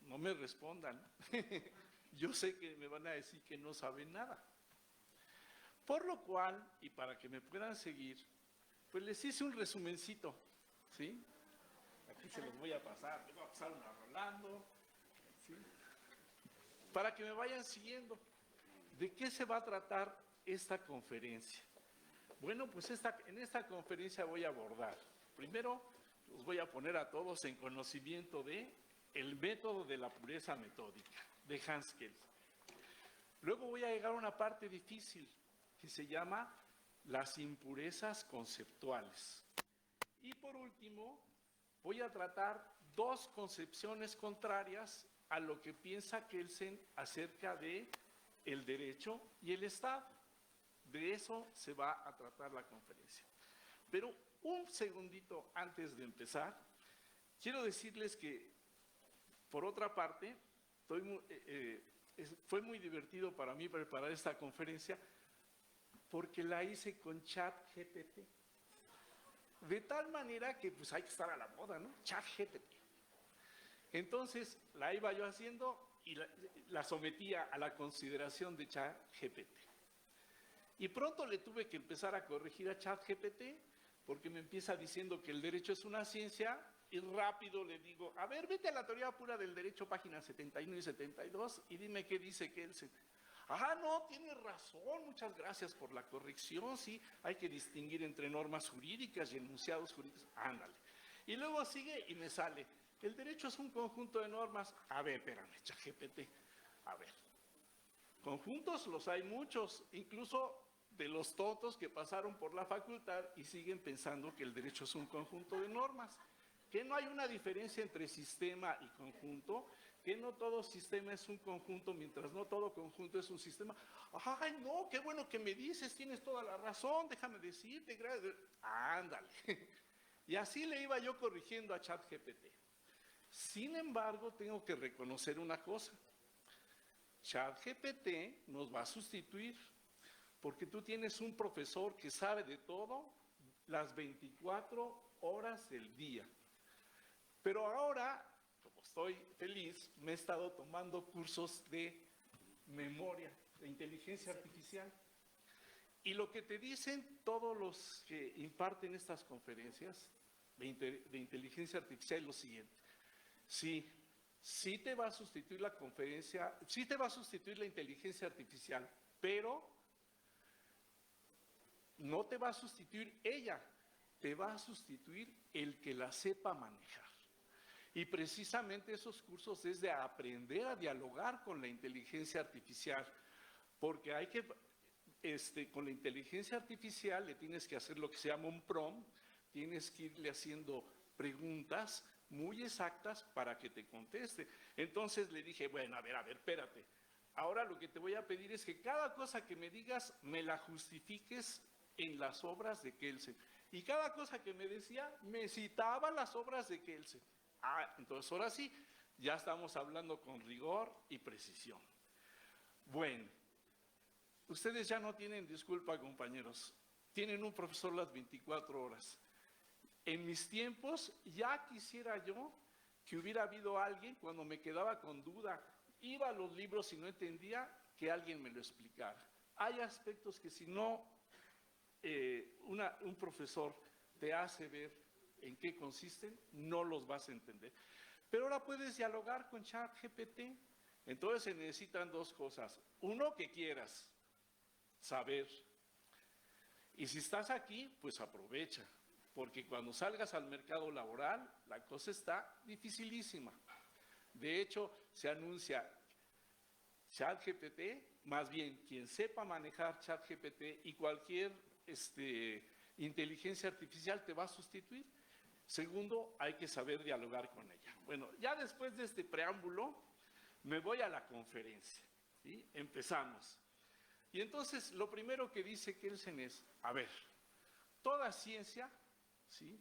S4: no me respondan. Yo sé que me van a decir que no saben nada. Por lo cual, y para que me puedan seguir, pues les hice un resumencito, ¿sí? Aquí se los voy a pasar, les voy a pasar a Rolando, ¿sí? Para que me vayan siguiendo. ¿De qué se va a tratar esta conferencia? Bueno, pues en esta conferencia voy a abordar, primero los voy a poner a todos en conocimiento de el método de la pureza metódica de Hans Kelsen. Luego voy a llegar a una parte difícil que se llama las impurezas conceptuales. Y por último, voy a tratar dos concepciones contrarias a lo que piensa Kelsen acerca de el derecho y el Estado. De eso se va a tratar la conferencia. Pero un segundito antes de empezar, quiero decirles que, por otra parte, fue muy divertido para mí preparar esta conferencia porque la hice con ChatGPT. De tal manera que pues hay que estar a la moda, ¿no? ChatGPT. Entonces la iba yo haciendo y la sometía a la consideración de ChatGPT. Y pronto le tuve que empezar a corregir a ChatGPT porque me empieza diciendo que el derecho es una ciencia y rápido le digo, a ver, vete a la teoría pura del derecho, páginas 71 y 72 y dime qué dice Kelsen. Ah, no, tienes razón, muchas gracias por la corrección, sí, hay que distinguir entre normas jurídicas y enunciados jurídicos, ándale. Y luego sigue y me sale, el derecho es un conjunto de normas. A ver, espérame, ChatGPT, a ver, conjuntos los hay muchos, incluso de los tontos que pasaron por la facultad y siguen pensando que el derecho es un conjunto de normas, que no hay una diferencia entre sistema y conjunto, que no todo sistema es un conjunto, mientras no todo conjunto es un sistema. Ay, no, qué bueno que me dices, tienes toda la razón, déjame decirte, ándale. Y así le iba yo corrigiendo a ChatGPT. Sin embargo, tengo que reconocer una cosa. ChatGPT nos va a sustituir, porque tú tienes un profesor que sabe de todo las 24 horas del día. Pero ahora, como estoy feliz, me he estado tomando cursos de memoria, de inteligencia artificial. Y lo que te dicen todos los que imparten estas conferencias de inteligencia artificial es lo siguiente. Sí te va a sustituir la conferencia, sí te va a sustituir la inteligencia artificial, pero no te va a sustituir ella, te va a sustituir el que la sepa manejar. Y precisamente esos cursos es de aprender a dialogar con la inteligencia artificial, porque hay que, con la inteligencia artificial le tienes que hacer lo que se llama un prompt, tienes que irle haciendo preguntas muy exactas para que te conteste. Entonces le dije, bueno, a ver, espérate. Ahora lo que te voy a pedir es que cada cosa que me digas me la justifiques en las obras de Kelsen. Y cada cosa que me decía, me citaba las obras de Kelsen. Ah, entonces ahora sí, ya estamos hablando con rigor y precisión. Bueno, ustedes ya no tienen disculpa, compañeros. Tienen un profesor las 24 horas. En mis tiempos ya quisiera yo que hubiera habido alguien cuando me quedaba con duda, iba a los libros y no entendía, que alguien me lo explicara. Hay aspectos que si no un profesor te hace ver en qué consisten, no los vas a entender. Pero ahora puedes dialogar con ChatGPT. Entonces se necesitan dos cosas. Uno, que quieras saber. Y si estás aquí, pues aprovecha. Porque cuando salgas al mercado laboral, la cosa está dificilísima. De hecho, se anuncia ChatGPT, más bien quien sepa manejar ChatGPT y cualquier inteligencia artificial te va a sustituir. Segundo, hay que saber dialogar con ella. Bueno, ya después de este preámbulo, me voy a la conferencia, ¿sí? Empezamos. Y entonces, lo primero que dice Kelsen es, a ver, toda ciencia, ¿sí?,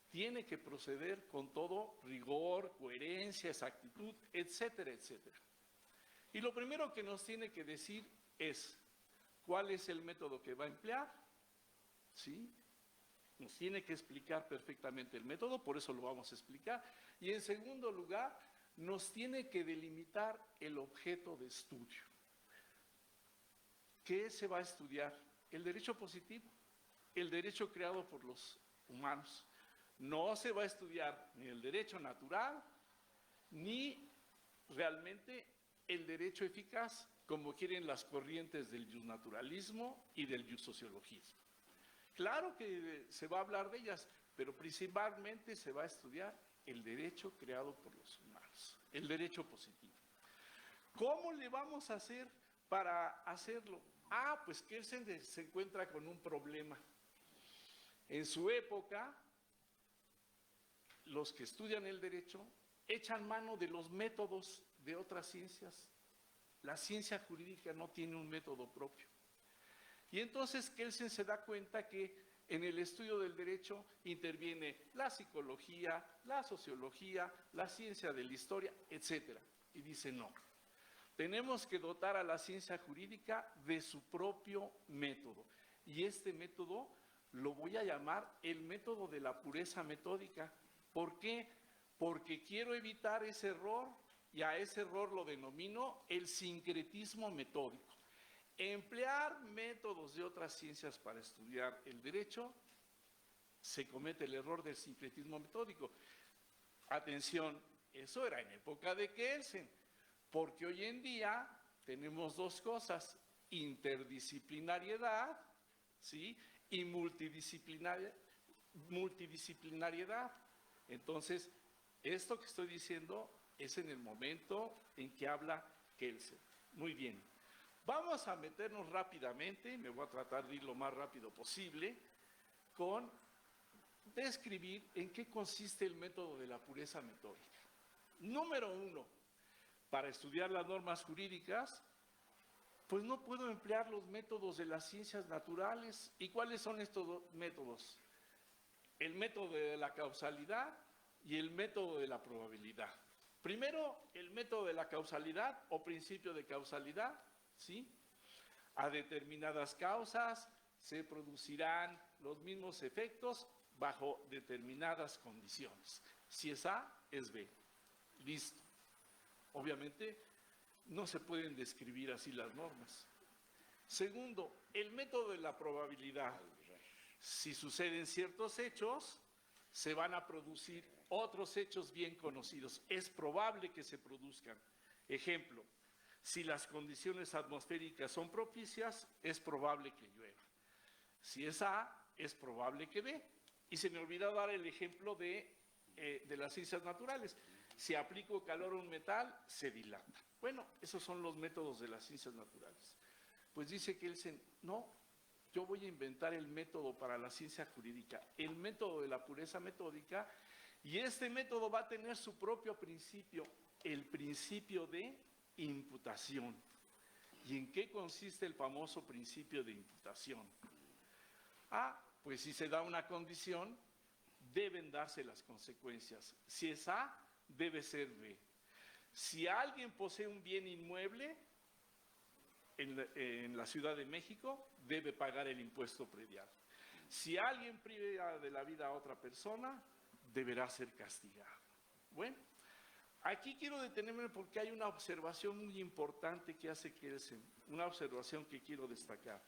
S4: tiene que proceder con todo rigor, coherencia, exactitud, etcétera, etcétera. Y lo primero que nos tiene que decir es, ¿cuál es el método que va a emplear? ¿Sí? Nos tiene que explicar perfectamente el método, por eso lo vamos a explicar. Y en segundo lugar, nos tiene que delimitar el objeto de estudio. ¿Qué se va a estudiar? El derecho positivo, el derecho creado por los humanos. No se va a estudiar ni el derecho natural, ni realmente el derecho eficaz, como quieren las corrientes del justnaturalismo y del justsociologismo. Claro que se va a hablar de ellas, pero principalmente se va a estudiar el derecho creado por los humanos, el derecho positivo. ¿Cómo le vamos a hacer para hacerlo? Pues Kelsen se encuentra con un problema. En su época, los que estudian el derecho echan mano de los métodos de otras ciencias. La ciencia jurídica no tiene un método propio. Y entonces Kelsen se da cuenta que en el estudio del derecho interviene la psicología, la sociología, la ciencia de la historia, etc. Y dice no. Tenemos que dotar a la ciencia jurídica de su propio método. Y este método lo voy a llamar el método de la pureza metódica. ¿Por qué? Porque quiero evitar ese error, y a ese error lo denomino el sincretismo metódico. Emplear métodos de otras ciencias para estudiar el derecho, se comete el error del sincretismo metódico. Atención, eso era en época de Kelsen. Porque hoy en día tenemos dos cosas, interdisciplinariedad, ¿sí? Y multidisciplinariedad. Entonces, esto que estoy diciendo es en el momento en que habla Kelsen. Muy bien. Vamos a meternos rápidamente, me voy a tratar de ir lo más rápido posible, con describir en qué consiste el método de la pureza metódica. Número 1. Para estudiar las normas jurídicas, pues no puedo emplear los métodos de las ciencias naturales. ¿Y cuáles son estos dos métodos? El método de la causalidad y el método de la probabilidad. Primero, el método de la causalidad o principio de causalidad, ¿sí? A determinadas causas se producirán los mismos efectos bajo determinadas condiciones. Si es A, es B. Listo. Obviamente, no se pueden describir así las normas. Segundo, el método de la probabilidad. Si suceden ciertos hechos, se van a producir otros hechos bien conocidos. Es probable que se produzcan. Ejemplo, si las condiciones atmosféricas son propicias, es probable que llueva. Si es A, es probable que B. Y se me olvidó dar el ejemplo de las ciencias naturales. Si aplico calor a un metal, se dilata. Bueno, esos son los métodos de las ciencias naturales. Pues dice Kelsen, no, yo voy a inventar el método para la ciencia jurídica, el método de la pureza metódica, y este método va a tener su propio principio, el principio de imputación. ¿Y en qué consiste el famoso principio de imputación? Pues si se da una condición, deben darse las consecuencias. Si es A, debe ser B. Si alguien posee un bien inmueble en la Ciudad de México, debe pagar el impuesto predial. Si alguien priva de la vida a otra persona, deberá ser castigado. Bueno, aquí quiero detenerme porque hay una observación muy importante que hace Kelsen, una observación que quiero destacar.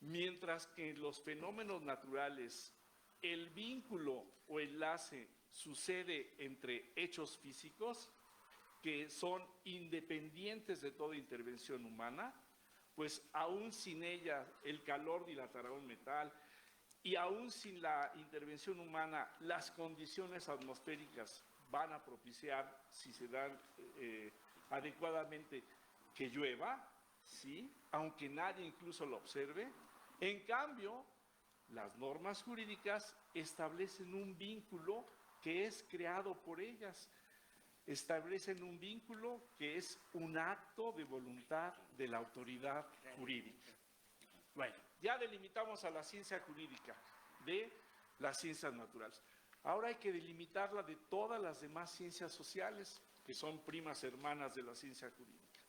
S4: Mientras que en los fenómenos naturales el vínculo o enlace sucede entre hechos físicos que son independientes de toda intervención humana, pues aún sin ella el calor dilatará un metal, y aún sin la intervención humana las condiciones atmosféricas van a propiciar, si se dan adecuadamente, que llueva, ¿sí? Aunque nadie incluso lo observe. En cambio, las normas jurídicas establecen un vínculo que es creado por ellas, establecen un vínculo que es un acto de voluntad de la autoridad jurídica. Bueno, ya delimitamos a la ciencia jurídica de las ciencias naturales. Ahora hay que delimitarla de todas las demás ciencias sociales, que son primas hermanas de la ciencia jurídica.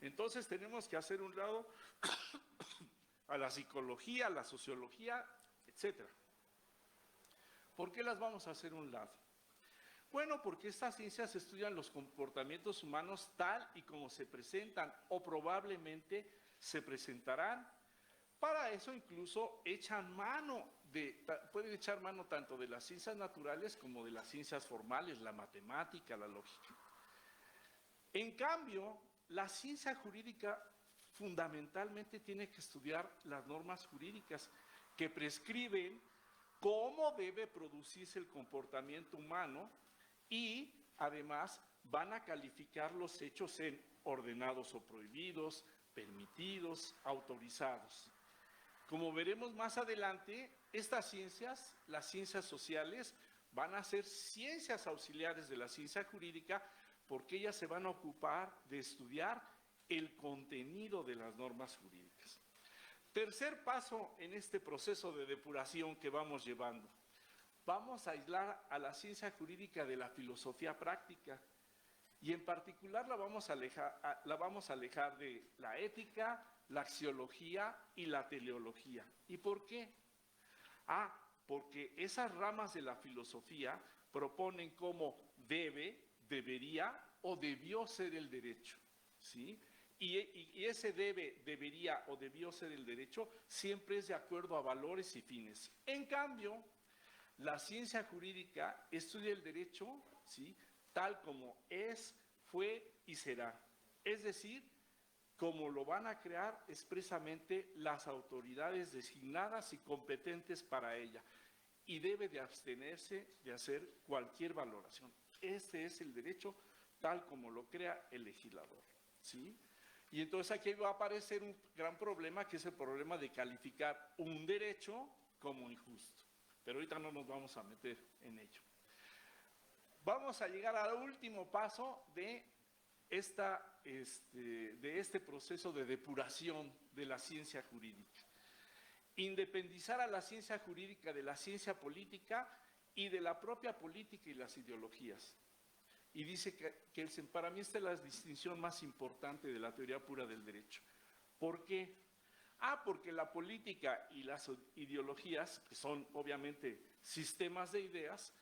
S4: Entonces tenemos que hacer un lado a la psicología, a la sociología, etc. ¿Por qué las vamos a hacer un lado? Bueno, porque estas ciencias estudian los comportamientos humanos tal y como se presentan o probablemente se presentarán. Para eso incluso pueden echar mano tanto de las ciencias naturales como de las ciencias formales, la matemática, la lógica. En cambio, la ciencia jurídica fundamentalmente tiene que estudiar las normas jurídicas que prescriben cómo debe producirse el comportamiento humano y además van a calificar los hechos en ordenados o prohibidos, permitidos, autorizados. Como veremos más adelante, estas ciencias, las ciencias sociales, van a ser ciencias auxiliares de la ciencia jurídica porque ellas se van a ocupar de estudiar el contenido de las normas jurídicas. Tercer paso en este proceso de depuración que vamos llevando. Vamos a aislar a la ciencia jurídica de la filosofía práctica y en particular la vamos a alejar de la ética, la axiología y la teleología. ¿Y por qué? Porque esas ramas de la filosofía proponen cómo debe, debería o debió ser el derecho, ¿sí? Y ese debe, debería o debió ser el derecho siempre es de acuerdo a valores y fines. En cambio, la ciencia jurídica estudia el derecho, ¿sí?, tal como es, fue y será. Es decir, como lo van a crear expresamente las autoridades designadas y competentes para ella. Y debe de abstenerse de hacer cualquier valoración. Este es el derecho tal como lo crea el legislador, ¿sí? Y entonces aquí va a aparecer un gran problema, que es el problema de calificar un derecho como injusto. Pero ahorita no nos vamos a meter en ello. Vamos a llegar al último paso de este proceso de depuración de la ciencia jurídica. Independizar a la ciencia jurídica de la ciencia política y de la propia política y las ideologías. Y dice que para mí esta es la distinción más importante de la teoría pura del derecho. ¿Por qué? Porque la política y las ideologías, que son obviamente sistemas de ideas,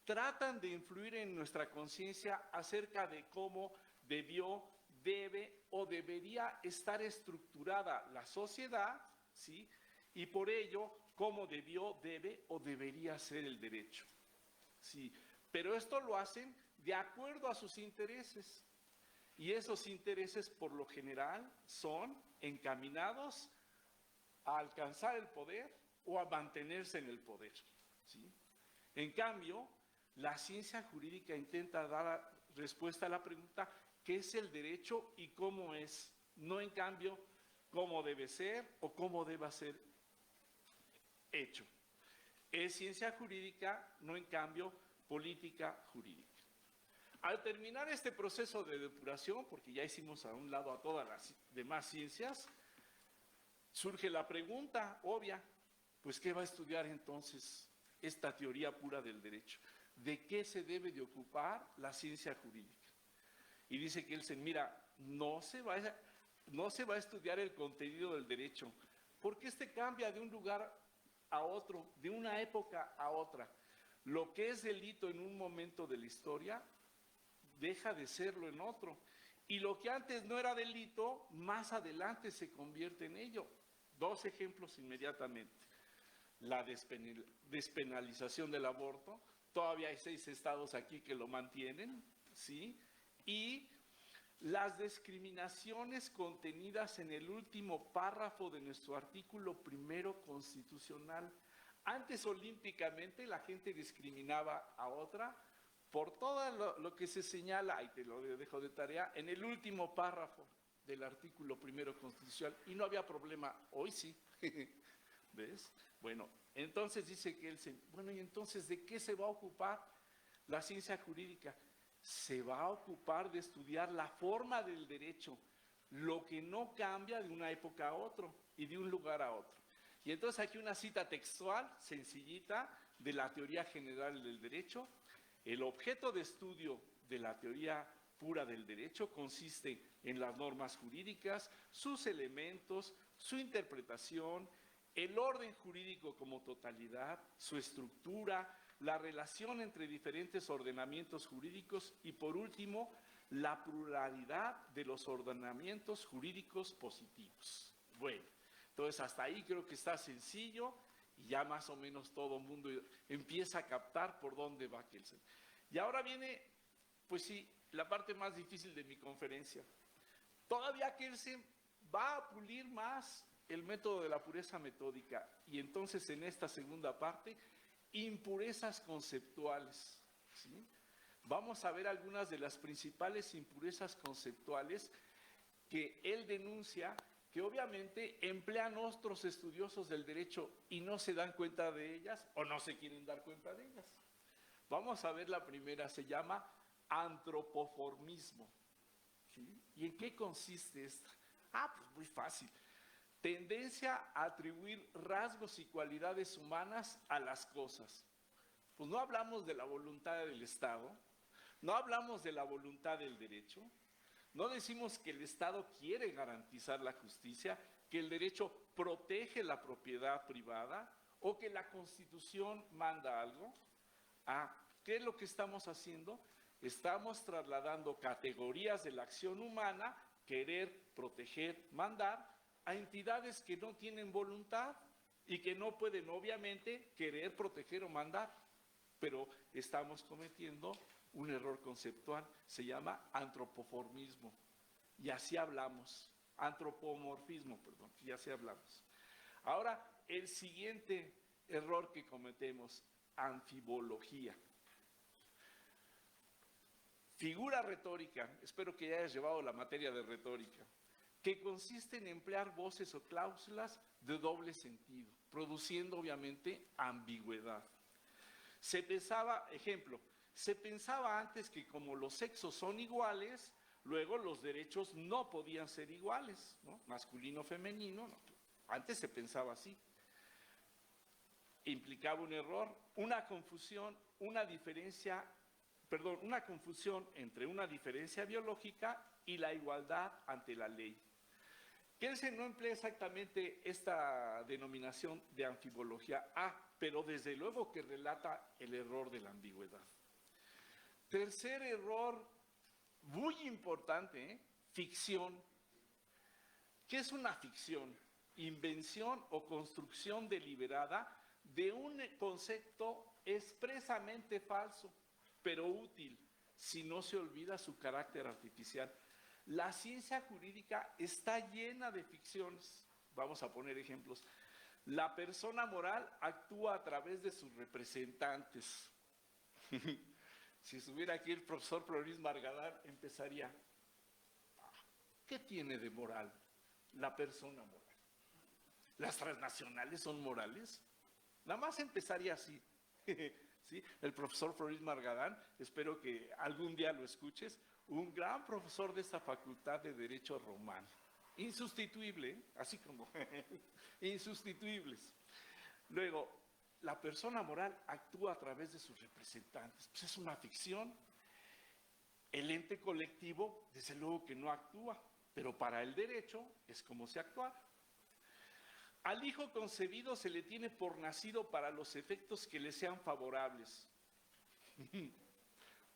S4: tratan de influir en nuestra conciencia acerca de cómo debió, debe o debería estar estructurada la sociedad, ¿sí? Y por ello, cómo debió, debe o debería ser el derecho, ¿sí? Pero esto lo hacen de acuerdo a sus intereses. Y esos intereses, por lo general, son encaminados a alcanzar el poder o a mantenerse en el poder, ¿sí? En cambio, la ciencia jurídica intenta dar respuesta a la pregunta ¿qué es el derecho y cómo es? No, en cambio, cómo debe ser o cómo deba ser hecho. Es ciencia jurídica, no en cambio política jurídica. Al terminar este proceso de depuración, porque ya hicimos a un lado a todas las demás ciencias, surge la pregunta obvia, pues ¿qué va a estudiar entonces esta teoría pura del derecho? ¿De qué se debe de ocupar la ciencia jurídica? Y dice Kelsen, mira, no se va a estudiar el contenido del derecho, porque este cambia de un lugar a otro, de una época a otra. Lo que es delito en un momento de la historia, deja de serlo en otro. Y lo que antes no era delito, más adelante se convierte en ello. Dos ejemplos inmediatamente. La despenalización del aborto, todavía hay 6 estados aquí que lo mantienen, ¿sí? Y las discriminaciones contenidas en el último párrafo de nuestro artículo 1 constitucional. Antes olímpicamente la gente discriminaba a otra por todo lo que se señala, y te lo dejo de tarea, en el último párrafo del artículo 1 constitucional, y no había problema, hoy sí. ¿Ves? Bueno, entonces dice que bueno, ¿y entonces de qué se va a ocupar la ciencia jurídica? Se va a ocupar de estudiar la forma del derecho, lo que no cambia de una época a otra y de un lugar a otro. Y entonces aquí una cita textual, sencillita, de la teoría general del derecho. El objeto de estudio de la teoría pura del derecho consiste en las normas jurídicas, sus elementos, su interpretación, el orden jurídico como totalidad, su estructura, la relación entre diferentes ordenamientos jurídicos y, por último, la pluralidad de los ordenamientos jurídicos positivos. Bueno, entonces hasta ahí creo que está sencillo y ya más o menos todo el mundo empieza a captar por dónde va Kelsen. Y ahora viene, pues sí, la parte más difícil de mi conferencia. Todavía Kelsen va a pulir más el método de la pureza metódica y entonces en esta segunda parte, impurezas conceptuales, ¿sí? Vamos a ver algunas de las principales impurezas conceptuales que él denuncia, que obviamente emplean otros estudiosos del derecho y no se dan cuenta de ellas o no se quieren dar cuenta de ellas. Vamos a ver la primera, se llama antropoformismo. ¿Sí? ¿Y en qué consiste esta? Pues muy fácil. Tendencia a atribuir rasgos y cualidades humanas a las cosas. Pues no hablamos de la voluntad del Estado, no hablamos de la voluntad del derecho, no decimos que el Estado quiere garantizar la justicia, que el derecho protege la propiedad privada o que la Constitución manda algo. ¿Qué es lo que estamos haciendo? Estamos trasladando categorías de la acción humana, querer, proteger, mandar, a entidades que no tienen voluntad y que no pueden obviamente querer, proteger o mandar. Pero estamos cometiendo un error conceptual, se llama antropoformismo. Y así hablamos, antropomorfismo, perdón, y así hablamos. Ahora, el siguiente error que cometemos, anfibología. Figura retórica, espero que ya hayas llevado la materia de retórica, que consiste en emplear voces o cláusulas de doble sentido, produciendo obviamente ambigüedad. Se pensaba antes que como los sexos son iguales, luego los derechos no podían ser iguales, ¿no? Masculino, femenino, no. Antes se pensaba así. Implicaba un error, una confusión entre una diferencia biológica y la igualdad ante la ley. Kelsen no emplea exactamente esta denominación de anfibología, pero desde luego que relata el error de la ambigüedad. Tercer error, muy importante, ficción. ¿Qué es una ficción? Invención o construcción deliberada de un concepto expresamente falso, pero útil, si no se olvida su carácter artificial. La ciencia jurídica está llena de ficciones. Vamos a poner ejemplos. La persona moral actúa a través de sus representantes. Si estuviera aquí el profesor Floris Margadán, empezaría, ¿qué tiene de moral la persona moral? ¿Las transnacionales son morales? Nada más empezaría así. ¿Sí? El profesor Floris Margadán, espero que algún día lo escuches, un gran profesor de esta facultad de Derecho Romano. Insustituible, así como insustituibles. Luego, la persona moral actúa a través de sus representantes. Pues es una ficción. El ente colectivo, desde luego que no actúa, pero para el derecho es como si actuara. Al hijo concebido se le tiene por nacido para los efectos que le sean favorables.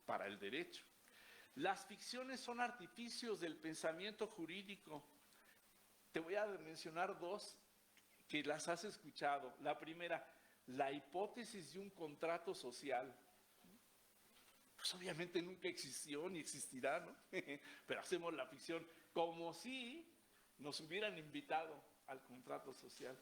S4: Para el derecho. Las ficciones son artificios del pensamiento jurídico. Te voy a mencionar dos que las has escuchado. La primera, la hipótesis de un contrato social. Pues obviamente nunca existió ni existirá, ¿no? Pero hacemos la ficción como si nos hubieran invitado al contrato social.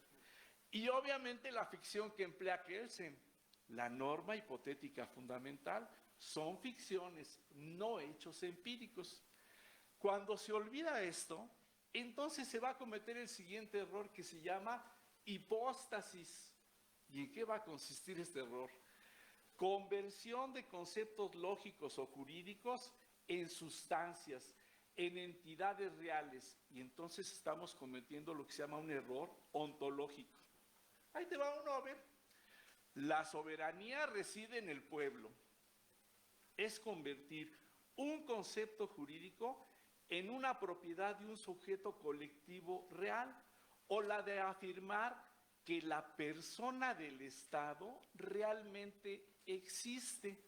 S4: Y obviamente la ficción que emplea Kelsen, la norma hipotética fundamental, son ficciones, no hechos empíricos. Cuando se olvida esto, entonces se va a cometer el siguiente error que se llama hipóstasis. ¿Y en qué va a consistir este error? Conversión de conceptos lógicos o jurídicos en sustancias, en entidades reales. Y entonces estamos cometiendo lo que se llama un error ontológico. Ahí te va uno a ver. La soberanía reside en el pueblo. Es convertir un concepto jurídico en una propiedad de un sujeto colectivo real, o la de afirmar que la persona del Estado realmente existe.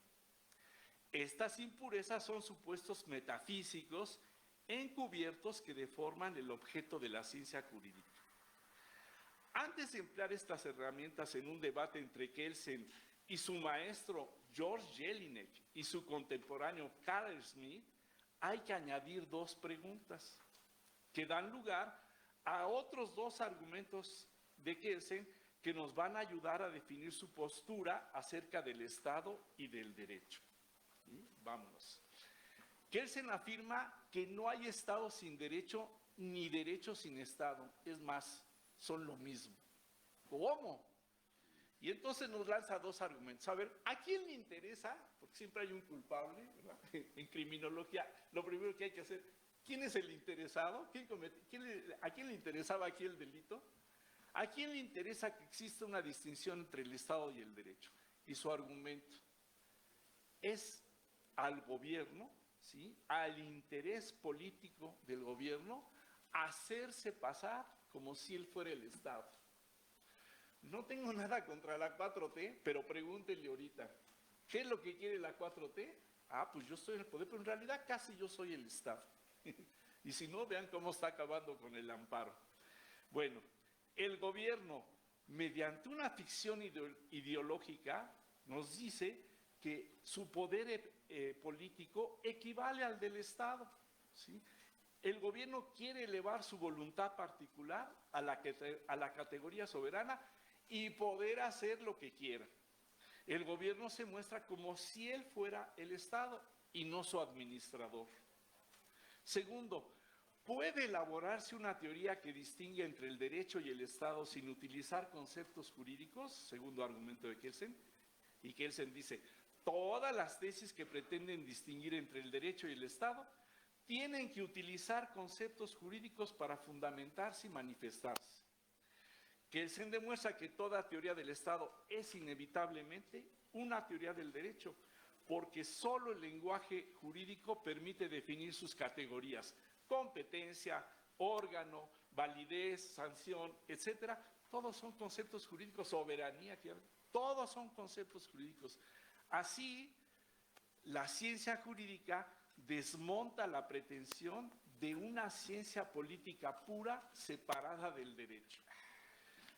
S4: Estas impurezas son supuestos metafísicos encubiertos que deforman el objeto de la ciencia jurídica. Antes de emplear estas herramientas en un debate entre Kelsen y su maestro George Jelinek y su contemporáneo Carl Smith, hay que añadir dos preguntas que dan lugar a otros dos argumentos de Kelsen que nos van a ayudar a definir su postura acerca del Estado y del derecho. ¿Sí? Vámonos. Kelsen afirma que no hay Estado sin derecho ni derecho sin Estado. Es más, son lo mismo. ¿Cómo? Y entonces nos lanza dos argumentos. A ver, ¿a quién le interesa? Porque siempre hay un culpable, ¿verdad? En criminología, lo primero que hay que hacer, ¿quién es el interesado? ¿A quién le interesaba aquí el delito? ¿A quién le interesa que exista una distinción entre el Estado y el derecho? Y su argumento es al gobierno, ¿sí?, al interés político del gobierno, hacerse pasar como si él fuera el Estado. No tengo nada contra la 4T, pero pregúntenle ahorita, ¿qué es lo que quiere la 4T? Ah, pues yo estoy en el poder, pero en realidad casi yo soy el Estado. Y si no, vean cómo está acabando con el amparo. Bueno, el gobierno, mediante una ficción ideológica, nos dice que su poder político equivale al del Estado, ¿sí? El gobierno quiere elevar su voluntad particular a la categoría soberana y poder hacer lo que quiera. El gobierno se muestra como si él fuera el Estado y no su administrador. Segundo, ¿puede elaborarse una teoría que distingue entre el derecho y el Estado sin utilizar conceptos jurídicos? Segundo argumento de Kelsen. Y Kelsen dice, todas las tesis que pretenden distinguir entre el derecho y el Estado tienen que utilizar conceptos jurídicos para fundamentarse y manifestarse. Kelsen demuestra que toda teoría del Estado es inevitablemente una teoría del derecho, porque solo el lenguaje jurídico permite definir sus categorías: competencia, órgano, validez, sanción, etcétera. Todos son conceptos jurídicos, soberanía, todos son conceptos jurídicos. Así, la ciencia jurídica desmonta la pretensión de una ciencia política pura separada del derecho.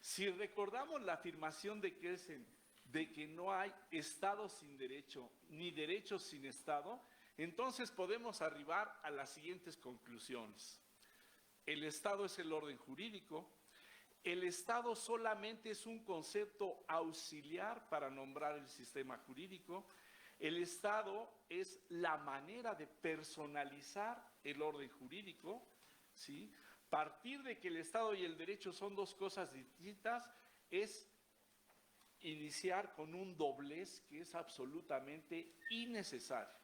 S4: Si recordamos la afirmación de Kelsen de que no hay Estado sin derecho ni derecho sin Estado, entonces podemos arribar a las siguientes conclusiones. El Estado es el orden jurídico. El Estado solamente es un concepto auxiliar para nombrar el sistema jurídico. El Estado es la manera de personalizar el orden jurídico, ¿sí? Partir de que el Estado y el derecho son dos cosas distintas es iniciar con un doblez que es absolutamente innecesario.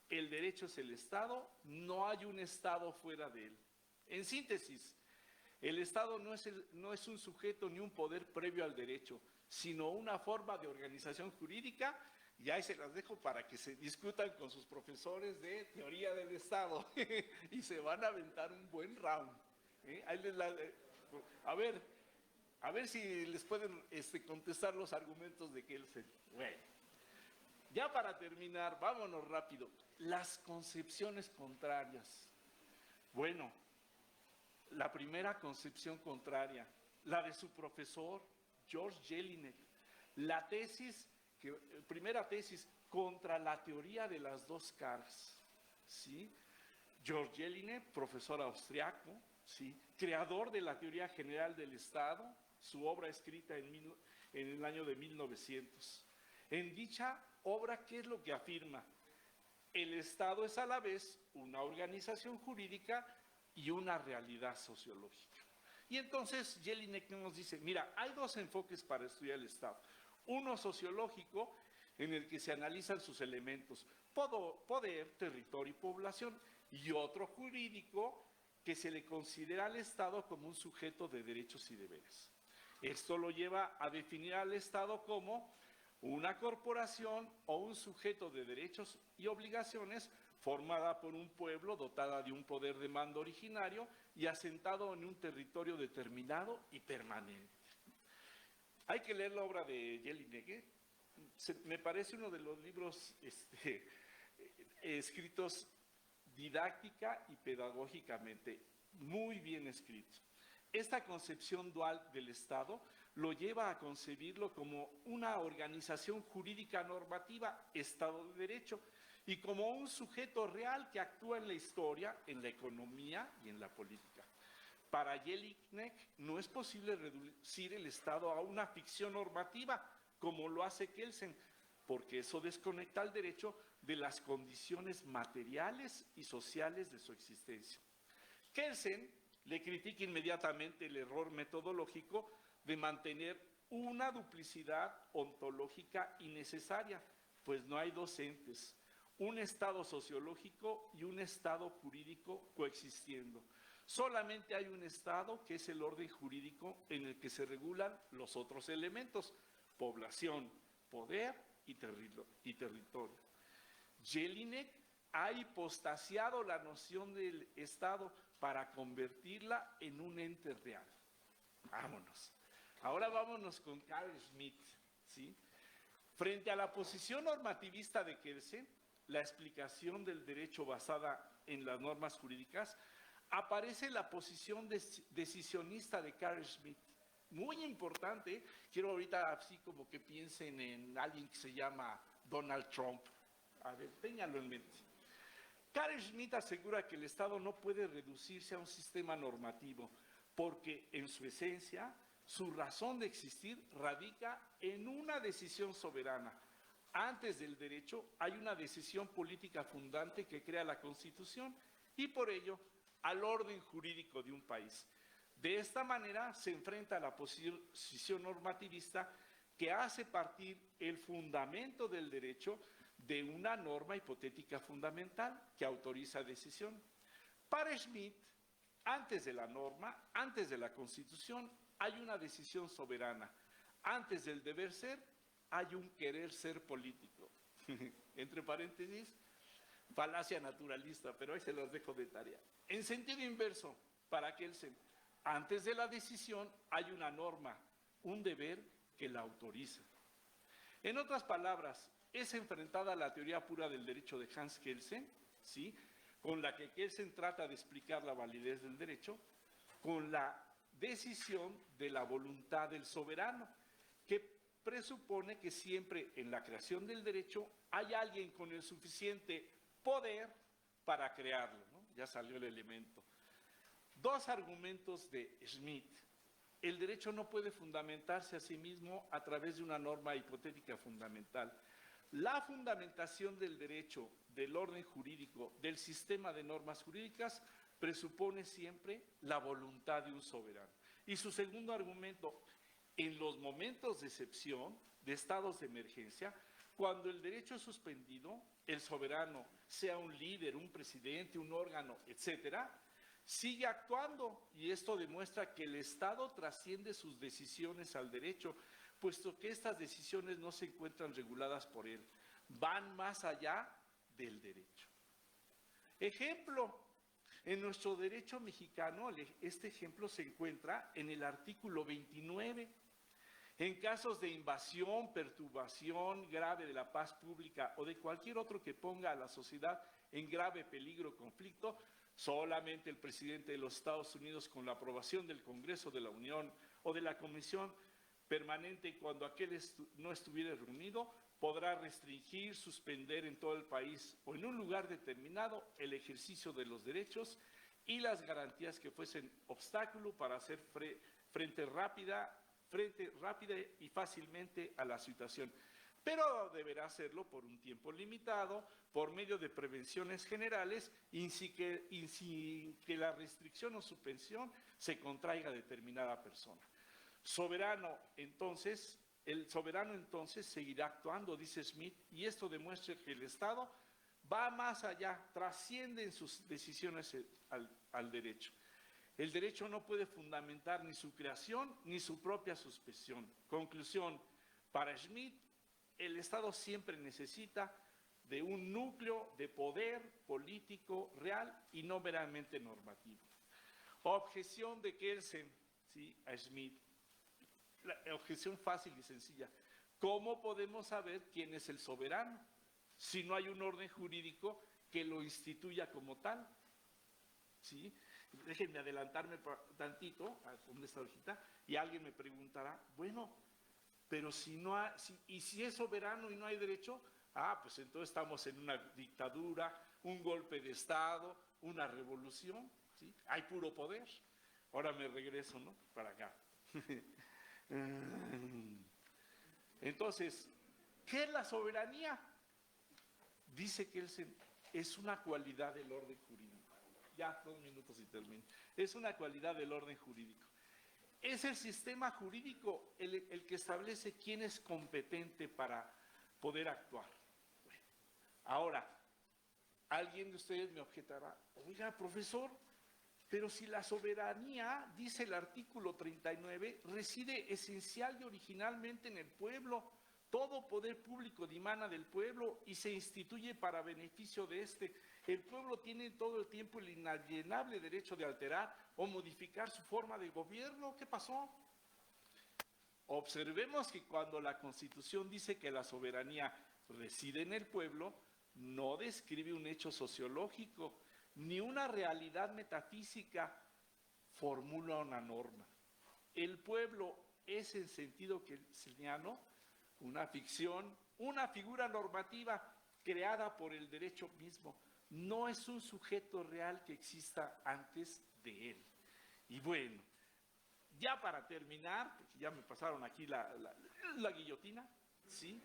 S4: El derecho es el Estado, no hay un Estado fuera de él. En síntesis, el Estado no es un sujeto ni un poder previo al derecho, sino una forma de organización jurídica, y ahí se las dejo para que se discutan con sus profesores de teoría del Estado y se van a aventar un buen round. Ahí a ver si les pueden contestar los argumentos de Kelsen. Bueno, ya para terminar, vámonos rápido. Las concepciones contrarias. Bueno, la primera concepción contraria, la de su profesor, George Jelinek. La primera tesis contra la teoría de las dos caras, ¿sí? George Jelinek, profesor austriaco, ¿sí?, creador de la teoría general del Estado, su obra escrita en el año de 1900. En dicha obra, ¿qué es lo que afirma? El Estado es a la vez una organización jurídica y una realidad sociológica. Y entonces Jelinek nos dice, mira, hay dos enfoques para estudiar el Estado. Uno sociológico, en el que se analizan sus elementos, poder, territorio y población, y otro jurídico, que se le considera al Estado como un sujeto de derechos y deberes. Esto lo lleva a definir al Estado como una corporación o un sujeto de derechos y obligaciones formada por un pueblo dotada de un poder de mando originario y asentado en un territorio determinado y permanente. Hay que leer la obra de Jelinek. Me parece uno de los libros escritos didáctica y pedagógicamente muy bien escrito. Esta concepción dual del Estado lo lleva a concebirlo como una organización jurídica normativa, Estado de Derecho, y como un sujeto real que actúa en la historia, en la economía y en la política. Para Jelinek no es posible reducir el Estado a una ficción normativa, como lo hace Kelsen, porque eso desconecta al derecho de las condiciones materiales y sociales de su existencia. Kelsen le critica inmediatamente el error metodológico de mantener una duplicidad ontológica innecesaria, pues no hay dos entes, un estado sociológico y un estado jurídico coexistiendo. Solamente hay un estado que es el orden jurídico en el que se regulan los otros elementos, población, poder y territorio. Jelinek ha hipostasiado la noción del Estado para convertirla en un ente real. Vámonos. Ahora vámonos con Carl Schmitt, ¿sí? Frente a la posición normativista de Kelsen, la explicación del derecho basada en las normas jurídicas, aparece la posición decisionista de Carl Schmitt. Muy importante, quiero ahorita así como que piensen en alguien que se llama Donald Trump. A ver, ténganlo en mente. Carl Schmitt asegura que el Estado no puede reducirse a un sistema normativo, porque en su esencia, su razón de existir radica en una decisión soberana. Antes del derecho hay una decisión política fundante que crea la Constitución y por ello al orden jurídico de un país. De esta manera se enfrenta a la posición normativista que hace partir el fundamento del derecho de una norma hipotética fundamental que autoriza decisión. Para Schmitt, antes de la norma, antes de la Constitución, hay una decisión soberana. Antes del deber ser, hay un querer ser político. Entre paréntesis, falacia naturalista, pero ahí se los dejo de tarea. En sentido inverso, para Kelsen, antes de la decisión hay una norma, un deber que la autoriza. En otras palabras, es enfrentada la teoría pura del derecho de Hans Kelsen, ¿sí?, con la que Kelsen trata de explicar la validez del derecho, con la decisión de la voluntad del soberano, que presupone que siempre en la creación del derecho hay alguien con el suficiente poder para crearlo, ¿no? Ya salió el elemento. Dos argumentos de Schmitt. El derecho no puede fundamentarse a sí mismo a través de una norma hipotética fundamental. La fundamentación del derecho, del orden jurídico, del sistema de normas jurídicas, presupone siempre la voluntad de un soberano. Y su segundo argumento, en los momentos de excepción, de estados de emergencia, cuando el derecho es suspendido, el soberano, sea un líder, un presidente, un órgano, etcétera, sigue actuando, y esto demuestra que el Estado trasciende sus decisiones al derecho, puesto que estas decisiones no se encuentran reguladas por él, van más allá del derecho. Ejemplo, en nuestro derecho mexicano, este ejemplo se encuentra en el artículo 29. En casos de invasión, perturbación grave de la paz pública o de cualquier otro que ponga a la sociedad en grave peligro o conflicto, solamente el presidente de los Estados Unidos, con la aprobación del Congreso de la Unión o de la Comisión Permanente, cuando aquel no estuviera reunido, podrá restringir, suspender en todo el país o en un lugar determinado el ejercicio de los derechos y las garantías que fuesen obstáculo para hacer frente rápida y fácilmente a la situación. Pero deberá hacerlo por un tiempo limitado, por medio de prevenciones generales y sin que la restricción o suspensión se contraiga a determinada persona. El soberano entonces seguirá actuando, dice Schmitt, y esto demuestra que el Estado va más allá, trasciende en sus decisiones al derecho. El derecho no puede fundamentar ni su creación ni su propia suspensión. Conclusión, para Schmitt, el Estado siempre necesita de un núcleo de poder político real y no meramente normativo. Objeción de Kelsen, ¿sí?, a Schmitt. La objeción fácil y sencilla. ¿Cómo podemos saber quién es el soberano si no hay un orden jurídico que lo instituya como tal? ¿Sí? Déjenme adelantarme tantito, ¿dónde está la hojita? Y alguien me preguntará, bueno, pero si es soberano y no hay derecho, pues entonces estamos en una dictadura, un golpe de Estado, una revolución, ¿sí? Hay puro poder. Ahora me regreso, ¿no? Para acá. Entonces, ¿qué es la soberanía? Dice que es una cualidad del orden jurídico. Ya, 2 minutos y termino. Es una cualidad del orden jurídico. Es el sistema jurídico el que establece quién es competente para poder actuar. Bueno, ahora, alguien de ustedes me objetará, oiga, profesor, pero si la soberanía, dice el artículo 39, reside esencial y originalmente en el pueblo, todo poder público dimana del pueblo y se instituye para beneficio de éste. El pueblo tiene todo el tiempo el inalienable derecho de alterar o modificar su forma de gobierno. ¿Qué pasó? Observemos que cuando la Constitución dice que la soberanía reside en el pueblo, no describe un hecho sociológico, ni una realidad metafísica, formula una norma. El pueblo es en sentido kelseniano una ficción, una figura normativa creada por el derecho mismo. No es un sujeto real que exista antes de él. Y bueno, ya para terminar, porque ya me pasaron aquí la guillotina, ¿sí?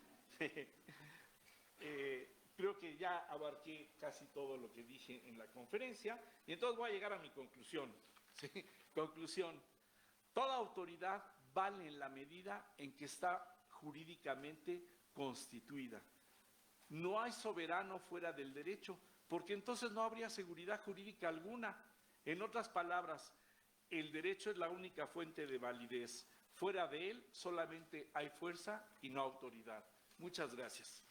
S4: Creo que ya abarqué casi todo lo que dije en la conferencia, y entonces voy a llegar a mi conclusión. ¿Sí? Conclusión, toda autoridad vale en la medida en que está jurídicamente constituida. No hay soberano fuera del derecho, porque entonces no habría seguridad jurídica alguna. En otras palabras, el derecho es la única fuente de validez. Fuera de él solamente hay fuerza y no autoridad. Muchas gracias.